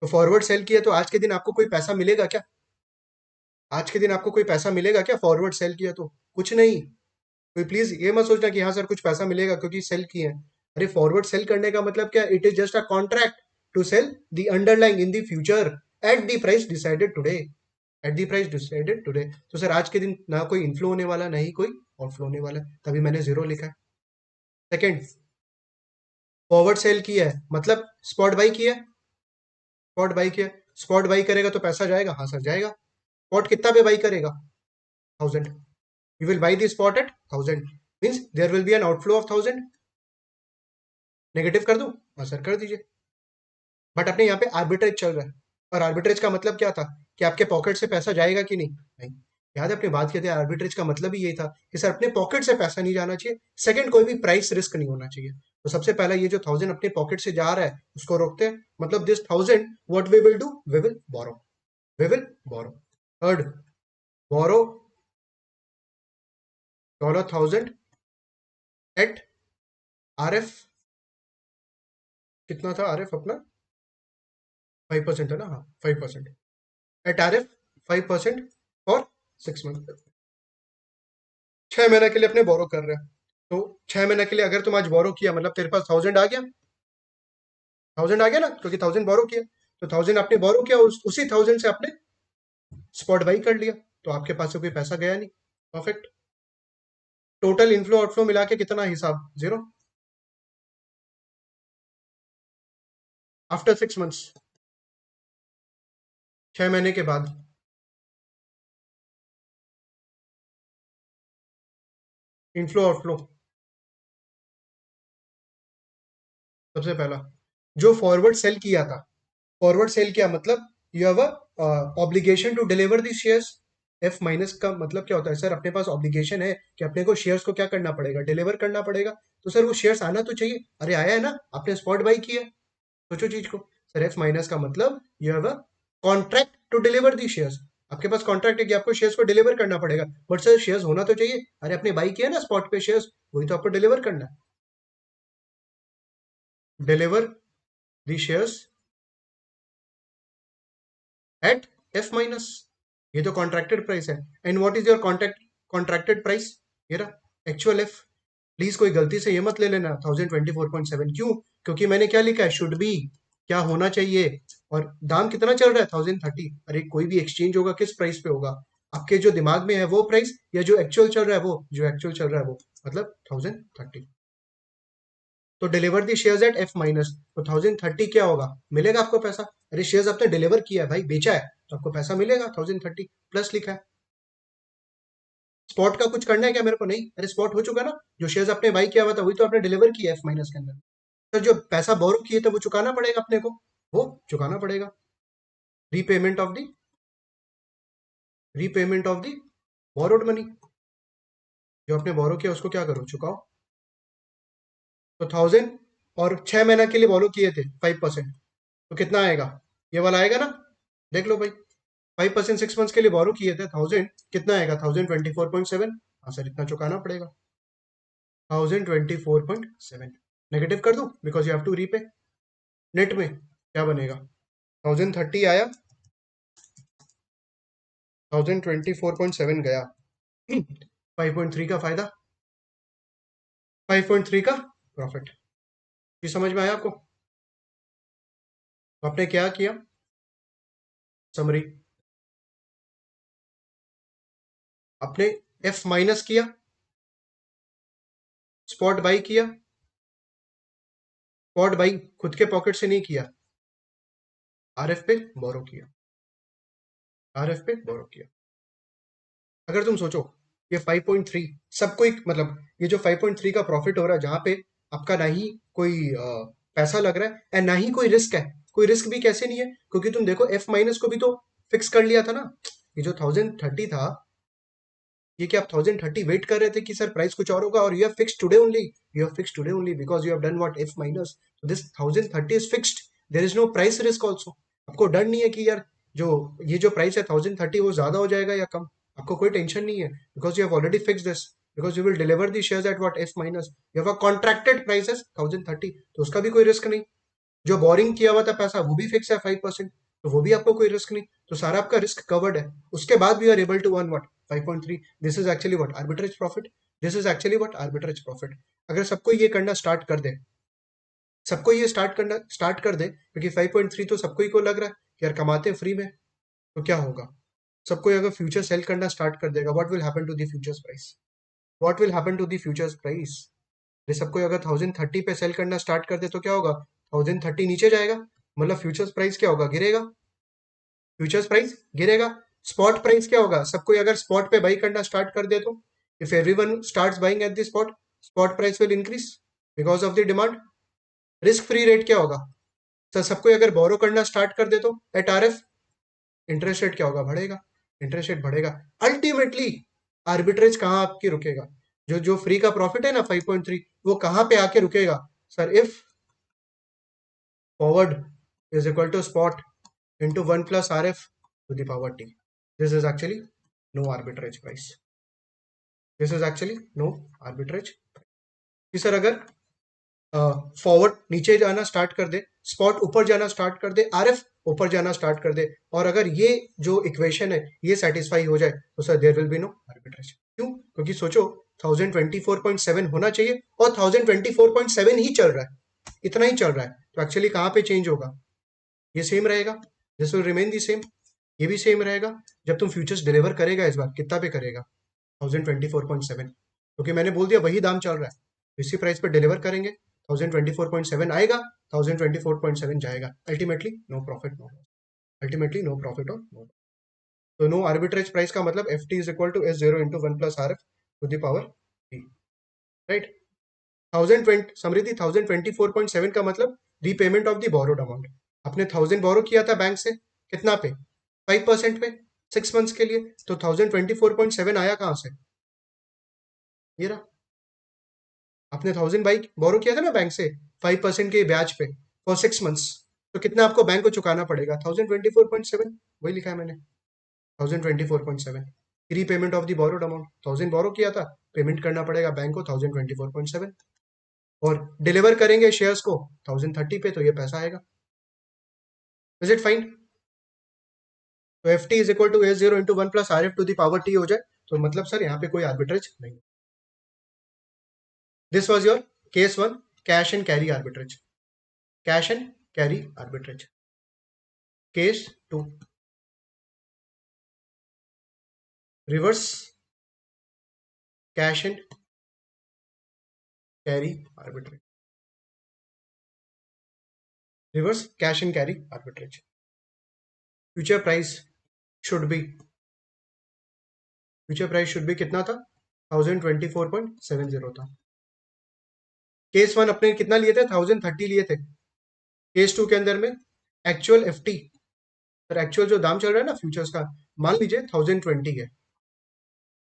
तो फॉरवर्ड सेल किया तो आज के दिन आपको कोई पैसा मिलेगा क्या, आज के दिन आपको कोई पैसा मिलेगा क्या, फॉरवर्ड सेल किया तो कुछ नहीं। कोई प्लीज ये मत सोचना कि हाँ सर कुछ पैसा मिलेगा क्योंकि सेल किए हैं, अरे फॉरवर्ड सेल करने का मतलब क्या, it is just a contract to sell the underlying in the future at the price decided today, at the price decided today. तो सर आज के दिन ना कोई इनफ्लो होने वाला ना ही कोई आउटफ्लो होने वाला है, तभी मैंने जीरो लिखा है। सेकेंड, फॉरवर्ड सेल किया है मतलब स्पॉट बाई किया है, स्पॉट बाई किया, स्पॉट बाई करेगा तो पैसा जाएगा, हाँ सर जाएगा। स्पॉट कितना पे बाई करेगा, 1000, you will buy the spot at 1000, means there will be an outflow of 1000। Negative कर दूं, हाँ सर कर दीजिए, बट अपने यहाँ पे आर्बिट्रेज चल रहा है, और आर्बिट्रेज का मतलब क्या था कि आपके पॉकेट से पैसा जाएगा कि नहीं, नहीं। याद है अपनी बात की थी, आर्बिट्रेज का मतलब ही यही था कि सर अपने पॉकेट से पैसा नहीं जाना चाहिए, सेकंड कोई भी प्राइस रिस्क नहीं होना चाहिए। तो सबसे पहला ये जो 1000 अपने पॉकेट से जा रहा है उसको रोकते हैं, मतलब this 1000 what we will do, we will borrow, we will borrow. Third, borrow $1000 at R F, कितना था आर एफ अपना, 5% है ना, हाँ 5%, at R F 5% for 6 month, 6 महीने के लिए अपने बोरो कर रहे हैं। तो 6 महीने के लिए अगर तुम आज बोरो किया मतलब तेरे पास 1000 आ गया, 1000 आ गया ना, क्योंकि 1000 बोरो किया, तो 1000 आपने बोरो किया, उसी 1000 से आपने स्पॉट बाई कर लिया, तो आपके पास से कोई पैसा गया नहीं, परफेक्ट। टोटल इनफ्लो आउटफ्लो मिला के कितना हिसाब, जीरो। आफ्टर 6 मंथ्स, 6 महीने के बाद, इनफ्लो आउटफ्लो, सबसे पहला जो फॉरवर्ड सेल किया था, फॉरवर्ड सेल किया मतलब you have obligation to deliver the shares. F minus का मतलब क्या होता है सर, अपने पास ऑब्लिगेशन है कि अपने को शेयर्स को क्या करना पड़ेगा, डिलीवर करना पड़ेगा, तो सर वो शेयर्स आना तो चाहिए, अरे आया है ना, आपने स्पॉट बाई किया, सोचो चीज को। सर एफ माइनस का मतलब you have a contract to deliver the shares, आपके पास कॉन्ट्रैक्ट है कि आपको शेयर्स को डिलीवर करना पड़ेगा, बट सर शेयर्स होना तो चाहिए, अरे अपने बाई किया ना स्पॉट पे शेयर्स, वही तो आपको डिलीवर करना है, deliver the shares at F minus, ये तो कॉन्ट्रैक्टेड प्राइस है। And what is your contract contracted price, ये रहा एक्चुअल एफ। प्लीज कोई गलती से ये मत ले लेना 1024.7, क्यों, क्योंकि मैंने क्या लिखा है, शुड बी, क्या होना चाहिए, और दाम कितना चल रहा है 1030। अरे कोई भी एक्सचेंज होगा किस प्राइस पे होगा, आपके जो दिमाग में है वो प्राइस, या जो एक्चुअल चल रहा है वो, जो एक्चुअल चल रहा है वो, मतलब 1030। तो deliver the shares at F minus, तो 1030 क्या होगा, मिलेगा आपको पैसा। अरे शेयर्स आपने डिलीवर किया है भाई, बेचा है, तो आपको पैसा मिलेगा 1030 प्लस लिखा है। स्पॉट का कुछ करना है क्या मेरे को, नहीं, अरे स्पॉट हो चुका ना, जो शेयर्स आपने बाई किया हुआ था वही तो आपने डिलीवर किया एफ माइनस के अंदर। तो जो पैसा बोरो किए थे वो चुकाना पड़ेगा अपने को, वो चुकाना पड़ेगा। Repayment of the repayment of the borrowed money, जो आपने बोरो किया उसको क्या करो, चुकाओ। तो 1000, और 6 महीना के लिए बोरो किए थे 5%, तो कितना आएगा, ये वाला आएगा ना, देख लो भाई। 5% 6 मंथ्स के लिए बोरो किए थे 1000, कितना आएगा 1024.7। हाँ सर, इतना चुकाना पड़ेगा 1024.7। नेगेटिव कर दूं because you have to repay. Net में क्या बनेगा, 1030 आया, 1024.7 गया, 5.3 का फायदा, 5.3 का प्रॉफिट। ये समझ में आया आपको। तो आपने क्या किया, समरी, आपने एफ माइनस किया, स्पॉट बाई किया, स्पॉट बाई खुद के पॉकेट से नहीं किया, आरएफ पे बोरो किया, आरएफ पे बोरो किया। अगर तुम सोचो ये 5.3 सबको एक मतलब, ये जो 5.3 का प्रॉफिट हो रहा है जहां पे आपका ना ही कोई पैसा लग रहा है एंड ना ही कोई रिस्क है। कोई रिस्क भी कैसे नहीं है, क्योंकि तुम देखो एफ माइनस को भी तो फिक्स कर लिया था ना। ये जो 1030 था, ये कि आप 1030 वेट कर रहे थे कि सर प्राइस कुछ और होगा, और you have fixed today only, you have fixed today only because you have done what, F minus. तो this 1030 is fixed, there is no price risk also. आपको डर नहीं है कि यार जो ये जो प्राइस है 1030 वो ज्यादा हो जाएगा या कम, आपको कोई टेंशन नहीं है because you have already fix this, because you will deliver the shares at what, F minus. You have a contracted prices 1030, तो उसका भी कोई रिस्क नहीं। जो बोरिंग किया हुआ था पैसा वो भी फिक्स है 5%, तो वो भी आपको कोई रिस्क नहीं, तो सारा आपका रिस्क कवर्ड है। उसके बाद भी are able to earn what, 5.3। This is actually what, arbitrage profit. This is actually what, arbitrage profit. अगर सबको ये करना स्टार्ट कर दे, सबको ये स्टार्ट कर दे, क्योंकि 5.3 तो सबको ही को लग रहा है कि यार कमाते हैं फ्री में, तो क्या होगा, सबको अगर फ्यूचर सेल करना स्टार्ट कर देगा, what will happen to the futures price, what will happen to the futures price. ये सबको अगर 1030 पे सेल करना स्टार्ट कर दे तो क्या होगा, 1030 नीचे जाएगा, मतलब फ्यूचर्स प्राइस क्या होगा, गिरेगा, फ्यूचर्स प्राइस गिरेगा। स्पॉट प्राइस क्या होगा, सब कोई अगर स्पॉट पे बाई करना स्टार्ट कर दे तो, if everyone starts buying at the spot, spot price will increase because of the demand. Risk free rate क्या होगा, सर सब कोई अगर बोरो करना स्टार्ट कर दे तो एट आरएफ, इंटरेस्ट रेट क्या होगा, बढ़ेगा, इंटरेस्ट रेट बढ़ेगा। अल्टीमेटली आर्बिट्रेज कहाँ आपकी रुकेगा, जो जो फ्री का प्रॉफिट है ना 5.3, वो कहाँ पे आके रुकेगा, sir if forward is equal to spot into 1 plus RF to the power t. This is actually no arbitrage price. This is actually no arbitrage. कि सर अगर फॉरवर्ड नीचे जाना स्टार्ट कर दे, स्पॉट ऊपर जाना स्टार्ट कर दे, आरएफ ऊपर जाना स्टार्ट कर दे, और अगर ये जो इक्वेशन है ये सेटिस्फाई हो जाए, तो sir there will be no arbitrage. क्यों, क्योंकि सोचो 1024.7 होना चाहिए और 1024.7 ही चल रहा है, इतना ही चल रहा है, तो एक्चुअली कहाँ पे चेंज होगा, ये सेम रहेगा, this will remain the same, ये भी सेम रहेगा। जब तुम फ्यूचर्स डिलीवर करेगा इस बार कितना पे करेगा, 1024.7, क्योंकि मैंने बोल दिया वही दाम चल रहा है, इसी प्राइस पे डिलीवर करेंगे, 1024.7 आएगा, 1024.7 जाएगा, ultimately no profit no loss, ultimately no profit और नो। तो नो आर्बिट्रेज प्राइस का मतलब F T is equal to S zero into one plus R F to the power T, right. 1020 समृद्धि 1024.7 का मतलब repayment of the borrowed amount. आपने 1000 बोरो किया था बैंक से, कितना पे, 5% पे, 6 मंथ्स के लिए, तो 1024.7 आया कहां से, ये रहा। आपने 1000 बाइक बोरो किया था ना बैंक से 5% के ब्याज पे फॉर 6 मंथ्स, तो कितना आपको बैंक को चुकाना पड़ेगा, 1024.7, वही लिखा है मैंने, 1024.7। Repayment of the borrowed amount, 1000 बोरो किया था, पेमेंट करना पड़ेगा बैंक को 1024.7, और डिलीवर करेंगे शेयर्स को 1030 पे, तो ये पैसा आएगा। Is it fine. तो F T is equal to S zero into one plus R F to the power T हो जाए, तो मतलब सर यहाँ पे कोई आर्बिट्रेज नहीं। This was your case one, cash and carry arbitrage, cash and carry arbitrage. Case two, reverse cash and carry arbitrage, reverse cash and carry arbitrage. Future price should be, future price should be कितना था, 1024.70 था। Case 1 अपने कितना लिए थे, 1030 लिए थे। Case 2 के अंदर में एक्चुअल एफटी, पर एक्चुअल जो दाम चल रहा है ना फ्यूचर्स का, मान लीजिए 1020 है,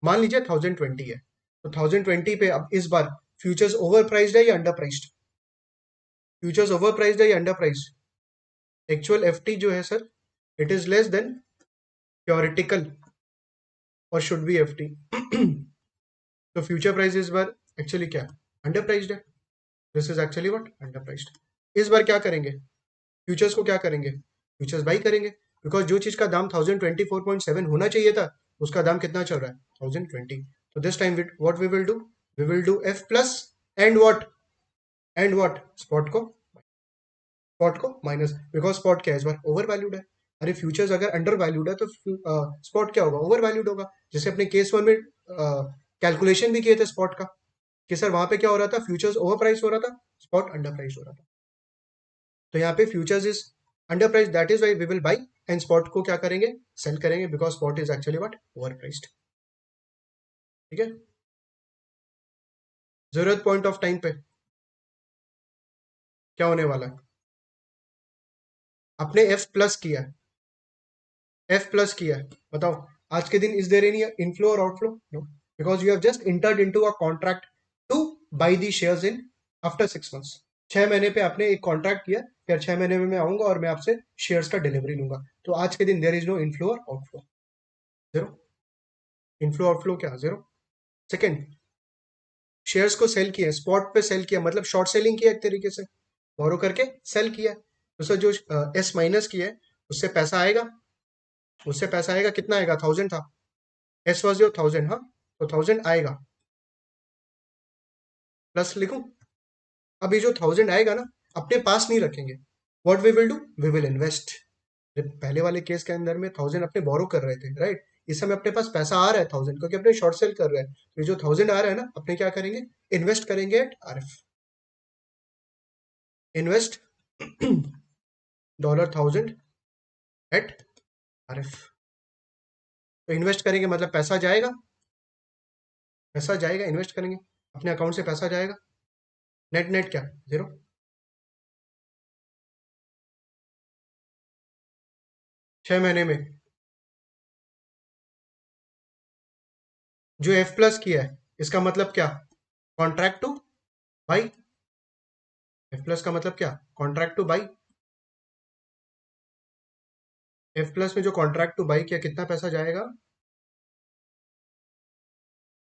मान लीजिए 1020 है, तो 1020 पे अब इस बार फ्यूचर्स ओवर प्राइस्ड है या under priced, futures over priced है या अंडर प्राइस्ड। एक्चुअल एफटी जो है sir, it is less then theoretical और शुड बी एफटी। तो फ्यूचर प्राइस इस बार एक्चुअली क्या, अंडर प्राइस्ड है। This is actually what, under priced. इस बार क्या करेंगे, फ्यूचर्स को क्या करेंगे, फ्यूचर्स बाई करेंगे, बिकॉज जो चीज का दाम 1024.7 होना चाहिए था, उसका दाम कितना चल रहा है, 1020। तो this time what we will do F plus and what spot को माइनस, बिकॉज स्पॉट क्या है इस बार, ओवर वैल्यूड है। अरे फ्यूचर्स अगर अंडर वैल्यूड है तो स्पॉट क्या होगा, ओवर वैल्यूड होगा। जैसे अपने केस 1 में कैलकुलेशन भी किए थे स्पॉट का, कि सर वहां पे क्या हो रहा था, फ्यूचर्स ओवर प्राइस हो रहा था, स्पॉट अंडर प्राइस हो रहा था। तो यहाँ पे futures is under price, that is why we will buy, and spot को क्या करेंगे, सेल करेंगे, because spot is actually what, over priced. ठीक है, जरूरत पॉइंट ऑफ टाइम पे क्या होने वाला है, आपने एफ प्लस किया है, एफ प्लस किया है, बताओ आज के दिन इज देयर एनी इनफ्लो और outflow, no, because you have just entered into a contract to buy the shares in after 6 months. 6 महीने पे आपने एक कॉन्ट्रैक्ट किया, फिर 6 महीने में मैं आऊंगा और मैं आपसे शेयर्स का डिलीवरी लूंगा। तो आज के दिन देयर इज नो इनफ्लो और आउटफ्लो, जीरो, इनफ्लो आउटफ्लो क्या, जीरो। सेकेंड, शेयर्स को सेल किया, स्पॉट पे सेल किया, मतलब शॉर्ट सेलिंग किया एक तरीके से, बोरो करके सेल किया। तो सर जो एस माइनस किया है, उससे पैसा आएगा, उससे पैसा आएगा, कितना आएगा, 1000 था, एस वॉज योर 1000, हाँ, तो 1000 आएगा, प्लस लिखूं। अब ये जो 1000 आएगा ना, अपने पास नहीं रखेंगे, what we will do, we will invest. पहले वाले केस के अंदर में 1000 अपने बोरो कर रहे थे, राइट, इस समय अपने पास पैसा आ रहा है 1000, क्योंकि अपने शॉर्ट सेल कर रहे हैं, तो ये जो 1000 आ रहा है ना, अपने क्या करेंगे, इन्वेस्ट करेंगे at RF, invest $1000 at RF. तो इन्वेस्ट करेंगे मतलब पैसा जाएगा, पैसा जाएगा, इन्वेस्ट करेंगे, अपने अकाउंट से पैसा जाएगा, नेट नेट क्या, जीरो। 6 महीने में जो एफ प्लस किया है, इसका मतलब क्या, contract two by, F plus का मतलब क्या, contract two by. F plus में जो कॉन्ट्रैक्ट टू बाई किया, कितना पैसा जाएगा,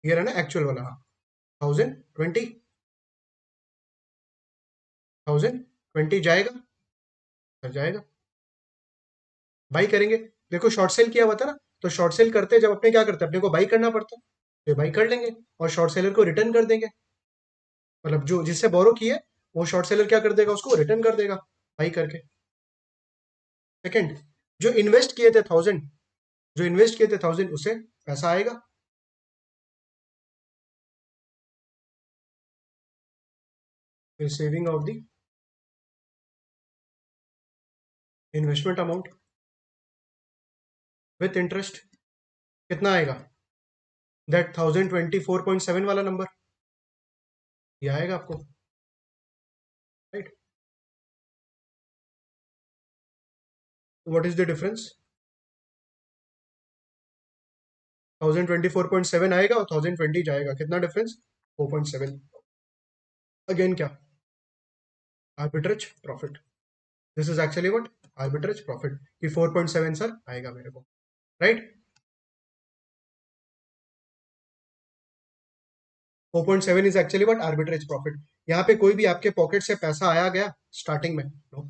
ये रहा ना एक्चुअल वाला, 1020, 1020 जाएगा, सर जाएगा, बाई करेंगे। देखो शॉर्ट सेल किया हुआ था ना, तो शॉर्ट सेल करते जब अपने क्या करते, अपने को बाई करना पड़ता, तो बाई कर लेंगे और शॉर्ट सेलर को रिटर्न कर देंगे, मतलब जो जिससे बोरो किए, वो शॉर्ट सेलर क्या कर देगा, उसको रिटर्न कर देगा बाई करके। सेकंड, जो इन्वेस्ट किए थे 1000, जो इन्वेस्ट किए थे 1000, उससे पैसा आएगा, फिर saving of the investment amount with interest, कितना आएगा, दैट 1024.7 वाला नंबर, ये आएगा आपको, right. What is the difference, 1024.7 आएगा और 1020 जाएगा, कितना डिफरेंस, 4.7। अगेन क्या, arbitrage profit, this is actually what, arbitrage profit, कि 4.7 सर आएगा मेरे को, right. 4.7 is actually what, arbitrage profit. यहाँ पे कोई भी आपके पॉकेट से पैसा आया गया स्टार्टिंग में, no.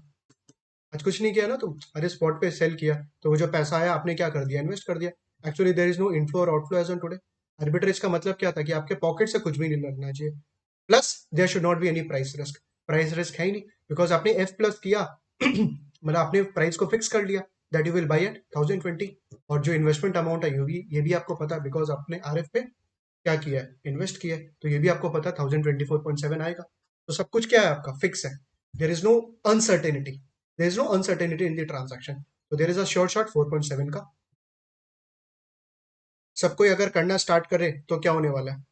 आज कुछ नहीं किया ना तुम, अरे स्पॉट पे सेल किया, तो वो जो पैसा आया आपने क्या कर दिया, इन्वेस्ट कर दिया। Actually there is no inflow और outflow as on today. Arbitrage का मतलब क्या था, कि आपके पॉकेट से कुछ भी नहीं लगना चाहिए, plus there should not be any price risk, price risk है ही नहीं, बिकॉज आपने एफ प्लस किया मतलब आपने प्राइस को फिक्स कर लिया, that you will buy at 1020। और जो इन्वेस्टमेंट अमाउंट है, ये भी आपको पता है, बिकॉज आपने आरएफ पे क्या किया है, इन्वेस्ट किया है, तो ये भी आपको पता 1024.7 आएगा। तो सब कुछ क्या है आपका फिक्स है, there is no uncertainty, there is no uncertainty in the transaction, तो there is a sure shot 4.7 का। सब कोई अगर करना स्टार्ट करे तो क्या होने वाला है,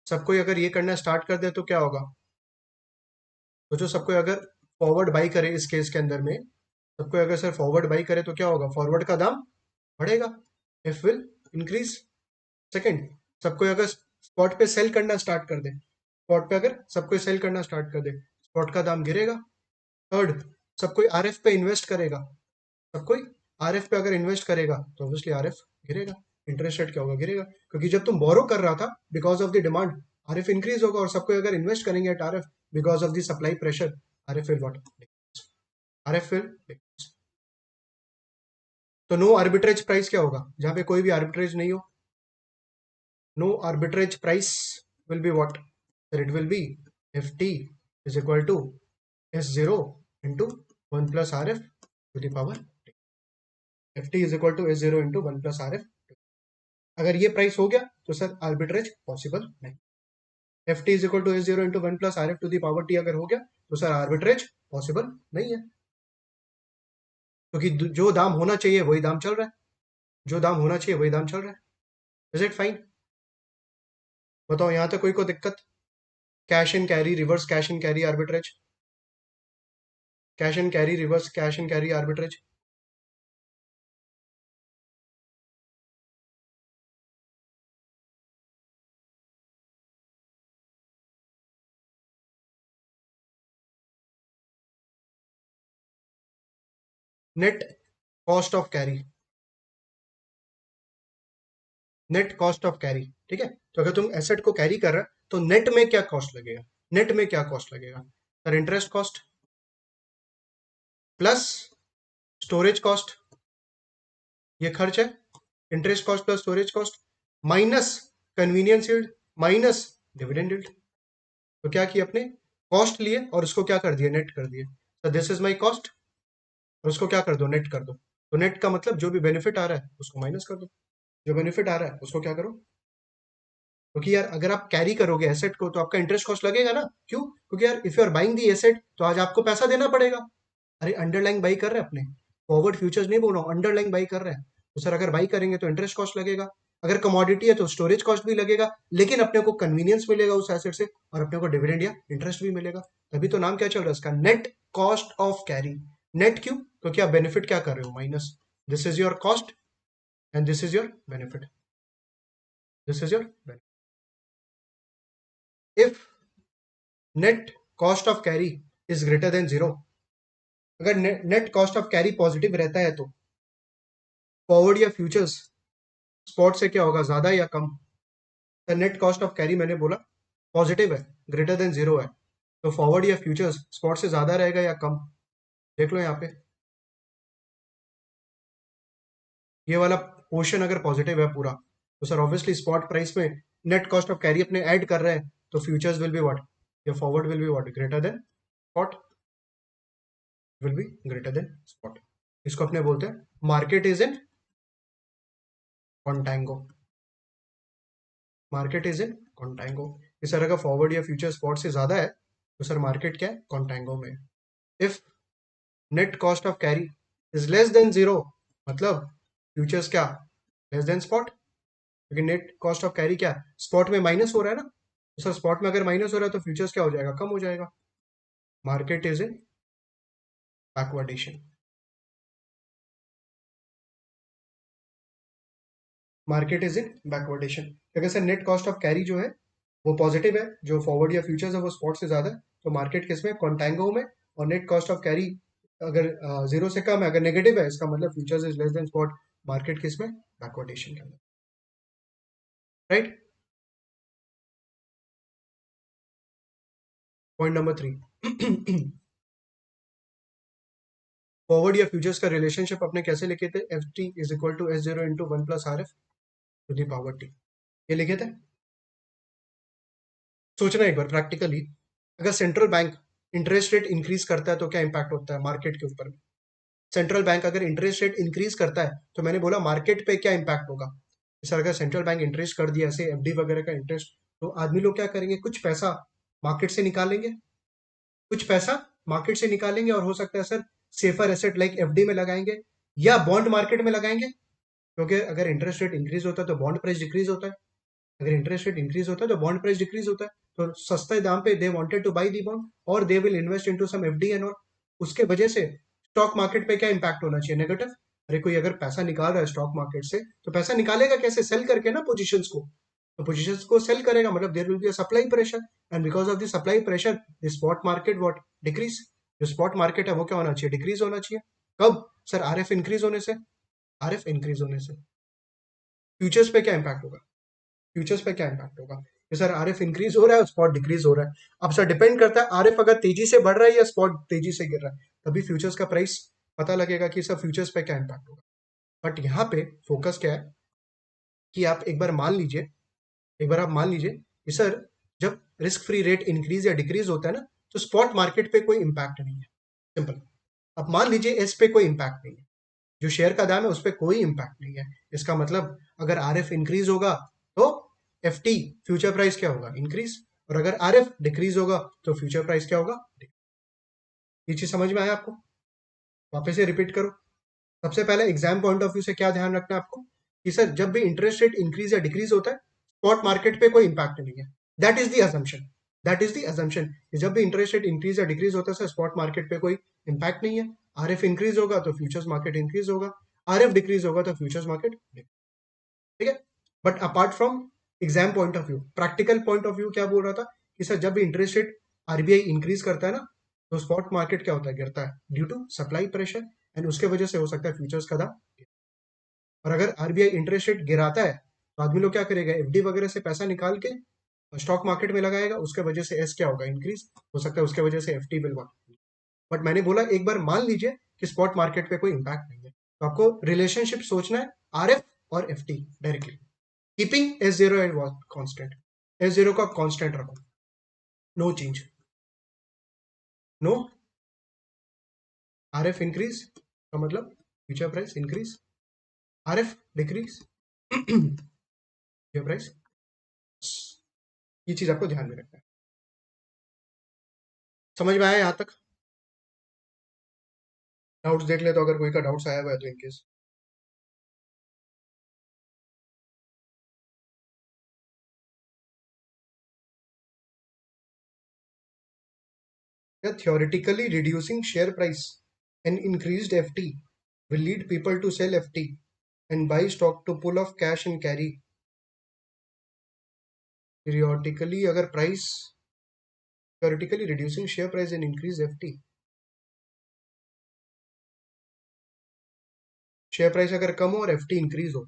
सब कोई अगर ये करना स्टार्ट कर दे तो क्या होगा, तो जो सब कोई अगर फॉरवर्ड बाई करे इस केस के अंदर में, सब कोई अगर सर फॉरवर्ड बाई करे तो क्या होगा, फॉरवर्ड का दाम बढ़ेगा, एफ विल इंक्रीज। सेकंड, सब कोई अगर स्पॉट पे सेल करना स्टार्ट कर दे, स्पॉट पे अगर सब कोई सेल करना स्टार्ट कर दे, स्पॉट का दाम गिरेगा। थर्ड, सब कोई आरएफ पे इन्वेस्ट करेगा, सब कोई आरएफ पे अगर इन्वेस्ट करेगा तो ऑब्वियसली आरएफ गिरेगा, इंटरेस्ट रेट क्या होगा, गिरेगा, क्योंकि जब तुम बोरो कर रहा था because of the demand, RF increase होगा, और सब कोई अगर इन्वेस्ट करेंगे at RF because of the supply pressure, RF will what, RF will. तो नो आर्बिट्रेज प्राइस क्या होगा, जहां पे कोई भी आर्बिट्रेज नहीं हो, no arbitrage price will be what, it will be F T is equal to S zero into 1 plus R F to the power, F T is equal to S zero into 1 plus R F. अगर ये price हो गया तो sir arbitrage possible नहीं, F T is equal to S zero into 1 plus R F to the power T अगर हो गया तो सर आर्बिट्रेज पॉसिबल नहीं है, क्योंकि जो दाम होना चाहिए वही दाम चल रहा है, जो दाम होना चाहिए वही दाम चल रहा है। इज इट फाइन, बताओ यहाँ तक कोई को दिक्कत, cash and carry reverse cash and carry arbitrage, cash and carry reverse cash and carry arbitrage, net cost of carry, net cost of carry, ठीक है, तो अगर तुम एसेट को कैरी कर रहे हो तो नेट में क्या कॉस्ट लगेगा, नेट में क्या कॉस्ट लगेगा sir, interest cost plus storage cost, ये खर्च है, interest cost plus storage cost minus convenience yield minus dividend yield, तो क्या किया अपने, कॉस्ट लिए और उसको क्या कर दिया, नेट कर दिए, तो दिस इज माई कॉस्ट, और उसको क्या कर दो, नेट कर दो, तो नेट का मतलब जो भी बेनिफिट आ रहा है उसको माइनस कर दो, जो बेनिफिट आ रहा है उसको क्या करो, क्योंकि यार अगर आप कैरी करोगे एसेट को तो आपका इंटरेस्ट कॉस्ट लगेगा ना, क्यों, क्योंकि यार if you are buying the asset तो आज आपको पैसा देना पड़ेगा, अरे अंडरलाइन बाई कर रहे हैं अपने, फॉरवर्ड फ्यूचर्स नहीं बोल रहा हूँ, अंडरलाइन बाई कर रहे हैं, तो सर अगर बाई करेंगे तो इंटरेस्ट कॉस्ट लगेगा, अगर कमोडिटी है तो स्टोरेज कॉस्ट भी लगेगा, लेकिन अपने को कन्वीनियंस मिलेगा उस एसेट से, और अपने को डिविडेंड या इंटरेस्ट भी मिलेगा, तभी तो नाम क्या चल रहा है इसका, net cost of carry, net क्यों, क्योंकि आप बेनिफिट क्या कर रहे हो, minus, this is your cost and this is your benefit, this is your benefit, if net cost of carry is greater than zero, अगर net cost of carry positive रहता है तो फॉरवर्ड या फ्यूचर्स स्पॉट से क्या होगा, ज्यादा या कम, तो नेट कॉस्ट ऑफ कैरी मैंने बोला पॉजिटिव है, ग्रेटर देन जीरो है, तो फॉरवर्ड या फ्यूचर्स स्पॉट से ज्यादा रहेगा या कम, देख लो यहाँ पे, ये वाला पोर्शन अगर पॉजिटिव है पूरा तो सर ऑब्वियसली स्पॉट प्राइस में नेट कॉस्ट ऑफ कैरी अपने ऐड कर रहे हैं, तो फ्यूचर्स विल बी व्हाट, या forward will be what, greater than spot, will be greater than spot, इसको अपने बोलते हैं market is in कॉन्टैंगो, market is इन कॉन्टैंगो, कि सर अगर फॉरवर्ड या फ्यूचर स्पॉट से ज्यादा है तो सर मार्केट क्या है, कॉन्टैंगो में, if net cost of carry is less than zero, मतलब फ्यूचर्स क्या, लेस देन स्पॉट, क्योंकि नेट कॉस्ट ऑफ कैरी क्या, स्पॉट में माइनस हो रहा है ना, तो सर स्पॉट में अगर माइनस हो रहा है तो फ्यूचर्स क्या हो जाएगा, कम हो जाएगा, market is in backwardation, market is in backwardation, अगर sir net cost of carry जो है वो पॉजिटिव है, जो फॉरवर्ड या फ्यूचर्स है वो स्पॉट से ज्यादा है, तो मार्केट किस में, कॉन्टैंगो में, और नेट कॉस्ट ऑफ कैरी अगर जीरो से कम है, अगर नेगेटिव है इसका मतलब futures is less than spot, market किस में, बैकवर्डेशन के अंदर, राइट। पॉइंट नंबर 3, फॉरवर्ड या फ्यूचर्स का रिलेशनशिप अपने कैसे लिखे थे, F T is equal to S zero into 1 plus R F to the power T, ये लिखे थे, सोचना एक बार प्रैक्टिकली, अगर central bank interest rate increase करता है तो क्या इंपैक्ट होता है मार्केट के ऊपर, सेंट्रल बैंक अगर इंटरेस्ट रेट इंक्रीज करता है तो मैंने बोला मार्केट पे क्या इंपैक्ट होगा, सर अगर सेंट्रल बैंक इंटरेस्ट कर दिया ऐसे एफडी वगैरह का इंटरेस्ट, तो आदमी लोग क्या करेंगे, कुछ पैसा मार्केट से निकालेंगे, कुछ पैसा मार्केट से निकालेंगे और हो सकता है sir safer asset like FD में लगाएंगे या बॉन्ड मार्केट में लगाएंगे, क्योंकि अगर इंटरेस्ट रेट इंक्रीज होता है तो बॉन्ड प्राइस डिक्रीज होता है, अगर इंटरेस्ट रेट इंक्रीज होता है तो बॉन्ड प्राइस डिक्रीज होता है, तो सस्ते दाम पे they wanted to buy the bond और they will invest into some FD and और उसके वजह से स्टॉक मार्केट पे क्या इंपैक्ट होना चाहिए, नेगेटिव। अरे कोई अगर पैसा निकाल रहा है स्टॉक मार्केट से तो पैसा निकालेगा कैसे, सेल करके ना पोजीशंस को, तो पोजीशंस को सेल करेगा, मतलब there will be a supply pressure and because of the supply pressure the spot market what decrease, जो स्पॉट मार्केट है वो क्या होना चाहिए, डिक्रीज होना चाहिए। कब सर, आरएफ इंक्रीज होने से, आरएफ इंक्रीज होने से फ्यूचर्स पे क्या इंपैक्ट होगा, फ्यूचर्स पे क्या इंपैक्ट होगा कि सर आरएफ इंक्रीज हो रहा है स्पॉट डिक्रीज हो रहा है। अब सर डिपेंड करता है आरएफ अगर तेजी से बढ़ रहा है या स्पॉट तेजी से गिर रहा है, तभी फ्यूचर्स का प्राइस पता लगेगा कि सर फ्यूचर्स पे क्या इंपैक्ट होगा। बट यहाँ पे फोकस क्या है कि आप एक बार मान लीजिए, एक बार आप मान लीजिए कि सर जब रिस्क फ्री रेट इंक्रीज या डिक्रीज होता है ना, तो स्पॉट मार्केट पे कोई इंपैक्ट नहीं है, सिंपल। अब मान लीजिए इस पे कोई इंपैक्ट नहीं है, जो शेयर का दाम है उस पर कोई इंपैक्ट नहीं है, इसका मतलब अगर आरएफ इंक्रीज होगा तो एफटी फ्यूचर प्राइस क्या होगा, इंक्रीज, और अगर आरएफ डिक्रीज होगा तो फ्यूचर प्राइस क्या होगा। ये चीज समझ में आया आपको, वापस से रिपीट करो। सबसे पहले एग्जाम पॉइंट ऑफ व्यू से क्या ध्यान रखना है आपको कि सर जब भी इंटरेस्ट रेट इंक्रीज या डिक्रीज होता है स्पॉट मार्केट पे कोई इंपैक्ट नहीं है, that is the assumption, that is the assumption कि जब भी इंटरेस्ट रेट इंक्रीज या डिक्रीज होता है सर स्पॉट मार्केट पे कोई इंपैक्ट नहीं है, आरएफ इंक्रीज होगा तो फ्यूचर्स मार्केट इंक्रीज होगा, आरएफ डिक्रीज होगा तो फ्यूचर्स मार्केट, ठीक है। But apart from exam point of view, practical point of view क्या बोल रहा था कि सर जब भी इंटरेस्ट रेट आरबीआई इंक्रीज करता है ना, तो स्पॉट मार्केट क्या होता है, गिरता है due to supply pressure and उसके वजह से हो सकता है फ्यूचर्स का दाम। और अगर आरबीआई इंटरेस्ट रेट गिराता है तो आदमी लोग क्या करेगा, एफडी वगैरह से पैसा निकाल के स्टॉक मार्केट में लगाएगा, उसके वजह से एस क्या होगा, इंक्रीज हो सकता है, उसके वजह से एफटी बिल। बट मैंने बोला एक बार मान लीजिए कि स्पॉट मार्केट पे कोई इंपैक्ट नहीं है, तो आपको रिलेशनशिप सोचना है आरएफ और FT directly, keeping S zero and constant, S zero को आप कॉन्स्टेंट रखो, no change, no RF increase का मतलब future price increase, RF decrease future price, ये चीज आपको ध्यान में रखना है। समझ में आया यहाँ तक, डाउट्स देख ले तो अगर कोई का डाउट्स आया हुआ है तो in case. Theoretically, reducing share price and increased FT will lead people to sell FT and buy stock to pull off cash and carry. Periodically, अगर price theoretically reducing share price and increase FT, share price अगर कम हो और FT increase हो,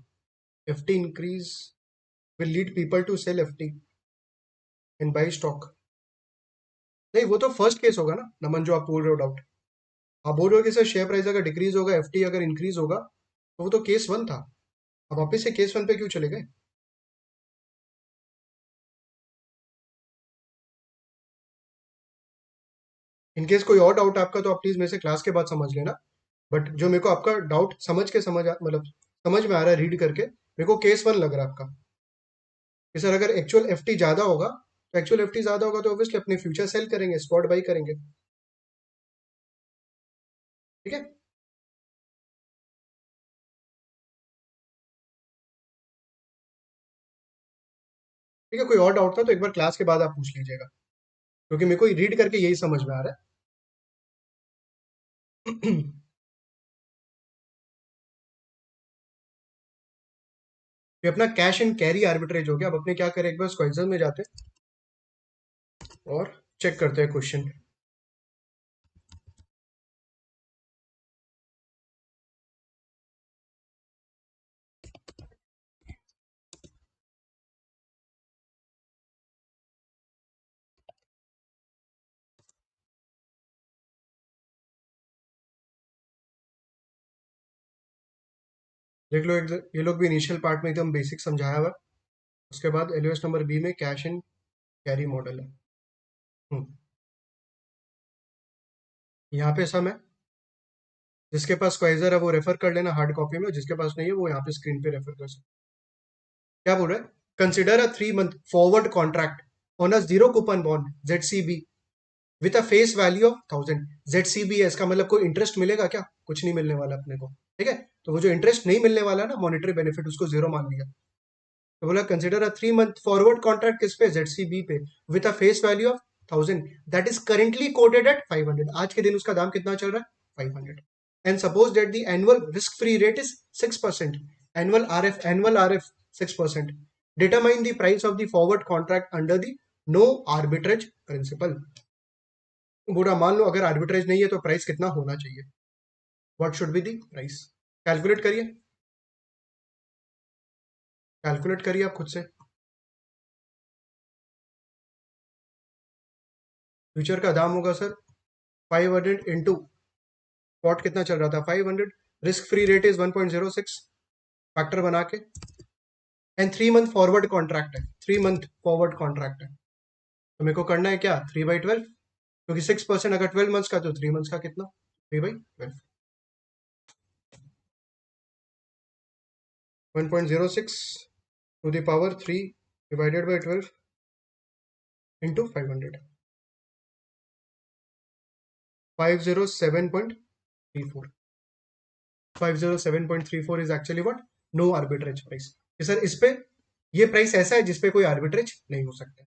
FT increase will lead people to sell FT and buy stock. नहीं, वो तो first case होगा ना नमन, जो आप बोल रहे हो डाउट, आप बोल रहे हो कि सर शेयर प्राइस अगर डिक्रीज होगा एफटी अगर इंक्रीज होगा, तो वो तो केस वन था, अब वापिस से केस वन पे क्यों चले गए। इनकेस कोई और डाउट आपका तो आप प्लीज मेरे से क्लास के बाद समझ लेना, बट जो मेरे को आपका डाउट समझ के मतलब समझ में आ रहा है रीड करके, मेरे को केस वन लग रहा है आपका कि सर अगर एक्चुअल एफटी ज्यादा होगा, तो एक्चुअल एफटी ज्यादा होगा तो ऑब्वियसली अपने फ्यूचर सेल करेंगे, स्पॉट बाई करेंगे, ठीक है। ठीक है, कोई और डाउट था तो एक बार क्लास के बाद आप पूछ लीजिएगा, क्योंकि मेरे को रीड करके यही समझ में आ रहा है। ये अपना कैश एंड कैरी आर्बिट्रेज हो गया, अब अपने क्या करें, एक बार स्क्वाइजर में जाते हैं और चेक करते हैं क्वेश्चन। देख लो, ये लोग भी इनिशियल पार्ट में एकदम बेसिक समझाया हुआ है, उसके बाद एलओएस नंबर बी में कैश एंड कैरी मॉडल है। हम्म, यहाँ पे सम है, जिसके पास स्क्वाइजर है वो रेफर कर लेना हार्ड कॉपी में, जिसके पास नहीं है वो यहाँ पे स्क्रीन पे रेफर कर सकते। क्या बोल रहा है? Consider a 3 month forward contract on a zero coupon bond ZCB with a face value of 1000। ZCB है, इसका मतलब कोई इंटरेस्ट मिलेगा क्या? कुछ नहीं मिलने वाला अपने को, ठीक है। तो वो जो इंटरेस्ट नहीं मिलने वाला ना, मॉनेटरी बेनिफिट, उसको जीरो मान लिया। तो बोला consider a 3 month forward contract किस पे? ZCB पे, with a face value of 1000 that is currently quoted at 500। आज के दिन उसका दाम कितना चल रहा है? 500। And suppose that the annual risk free rate is 6%। Annual RF 6%। Determine the price of the forward contract under the no arbitrage principle. बुरा मान लो अगर आर्बिट्रेज नहीं है तो प्राइस कितना होना चाहिए? What should be the price? Calculate करिए, कैलकुलेट करिए आप खुद से। फ्यूचर का दाम होगा सर 500 इंटू स्पॉट कितना चल रहा था? 500। Risk free rate is 1.06 factor बना के। एंड 3 month फॉरवर्ड कॉन्ट्रैक्ट है, 3 month फॉरवर्ड कॉन्ट्रैक्ट है। तो मेरे को करना है क्या? 3/12, क्योंकि 6% अगर 12 months का तो 3 months का कितना? 3/12, 1.06 to the power 3 divided by 12 into 500, 507.34। 507.34 is actually what? No arbitrage price. Sir इस पे, ये प्राइस ऐसा है जिसपे कोई आर्बिट्रेज नहीं हो सकता।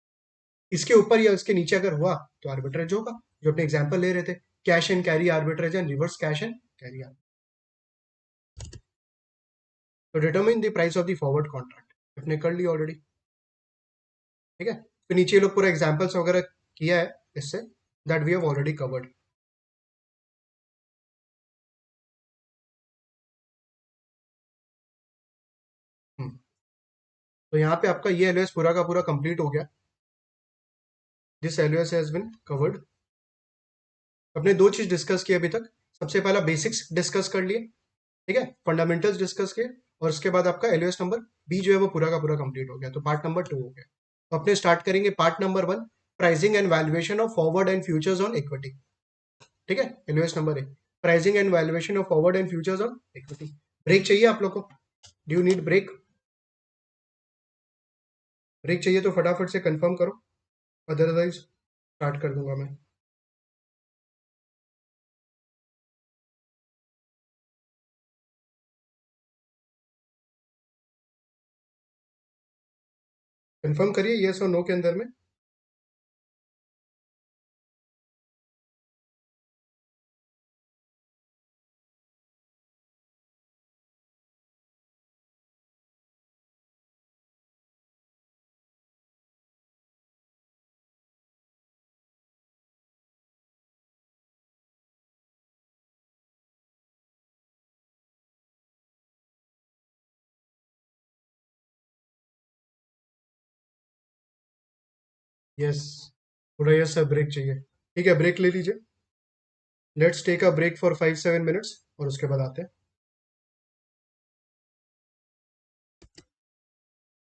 इसके ऊपर या इसके नीचे अगर हुआ तो आर्बिट्रेज होगा। जो अपने एग्जांपल ले रहे थे, cash and carry arbitrage and reverse cash and carry. तो determine the price of the forward contract अपने कर लिया ऑलरेडी, ठीक है। तो नीचे लोग पूरा एग्जांपल्स वगैरह किया है इससे, that we have already covered. तो यहाँ पे आपका ये एलओएस पूरा का पूरा कंप्लीट हो गया। This LOS has been covered. अपने दो चीज डिस्कस की अभी तक। सबसे पहला बेसिक्स डिस्कस कर लिए, ठीक है, फंडामेंटल्स डिस्कस किए, और उसके बाद आपका एलओएस नंबर बी जो है वो पूरा का पूरा कंप्लीट हो गया। तो पार्ट नंबर 2 हो गया। तो अपने स्टार्ट करेंगे part number 1, pricing and valuation of forward and futures on equity, ठीक है। LOS number 1, pricing and valuation of forward and futures on equity. Break चाहिए आप लोग को? Do you need break? Break चाहिए तो फटाफट से कंफर्म करो, अदरवाइज स्टार्ट कर दूंगा मैं। कंफर्म करिए यस और नो के अंदर में। यस, पूरा यस है, ब्रेक चाहिए। ठीक है, ब्रेक ले लीजिए। Let's take a break for 5-7 minutes और उसके बाद आते हैं।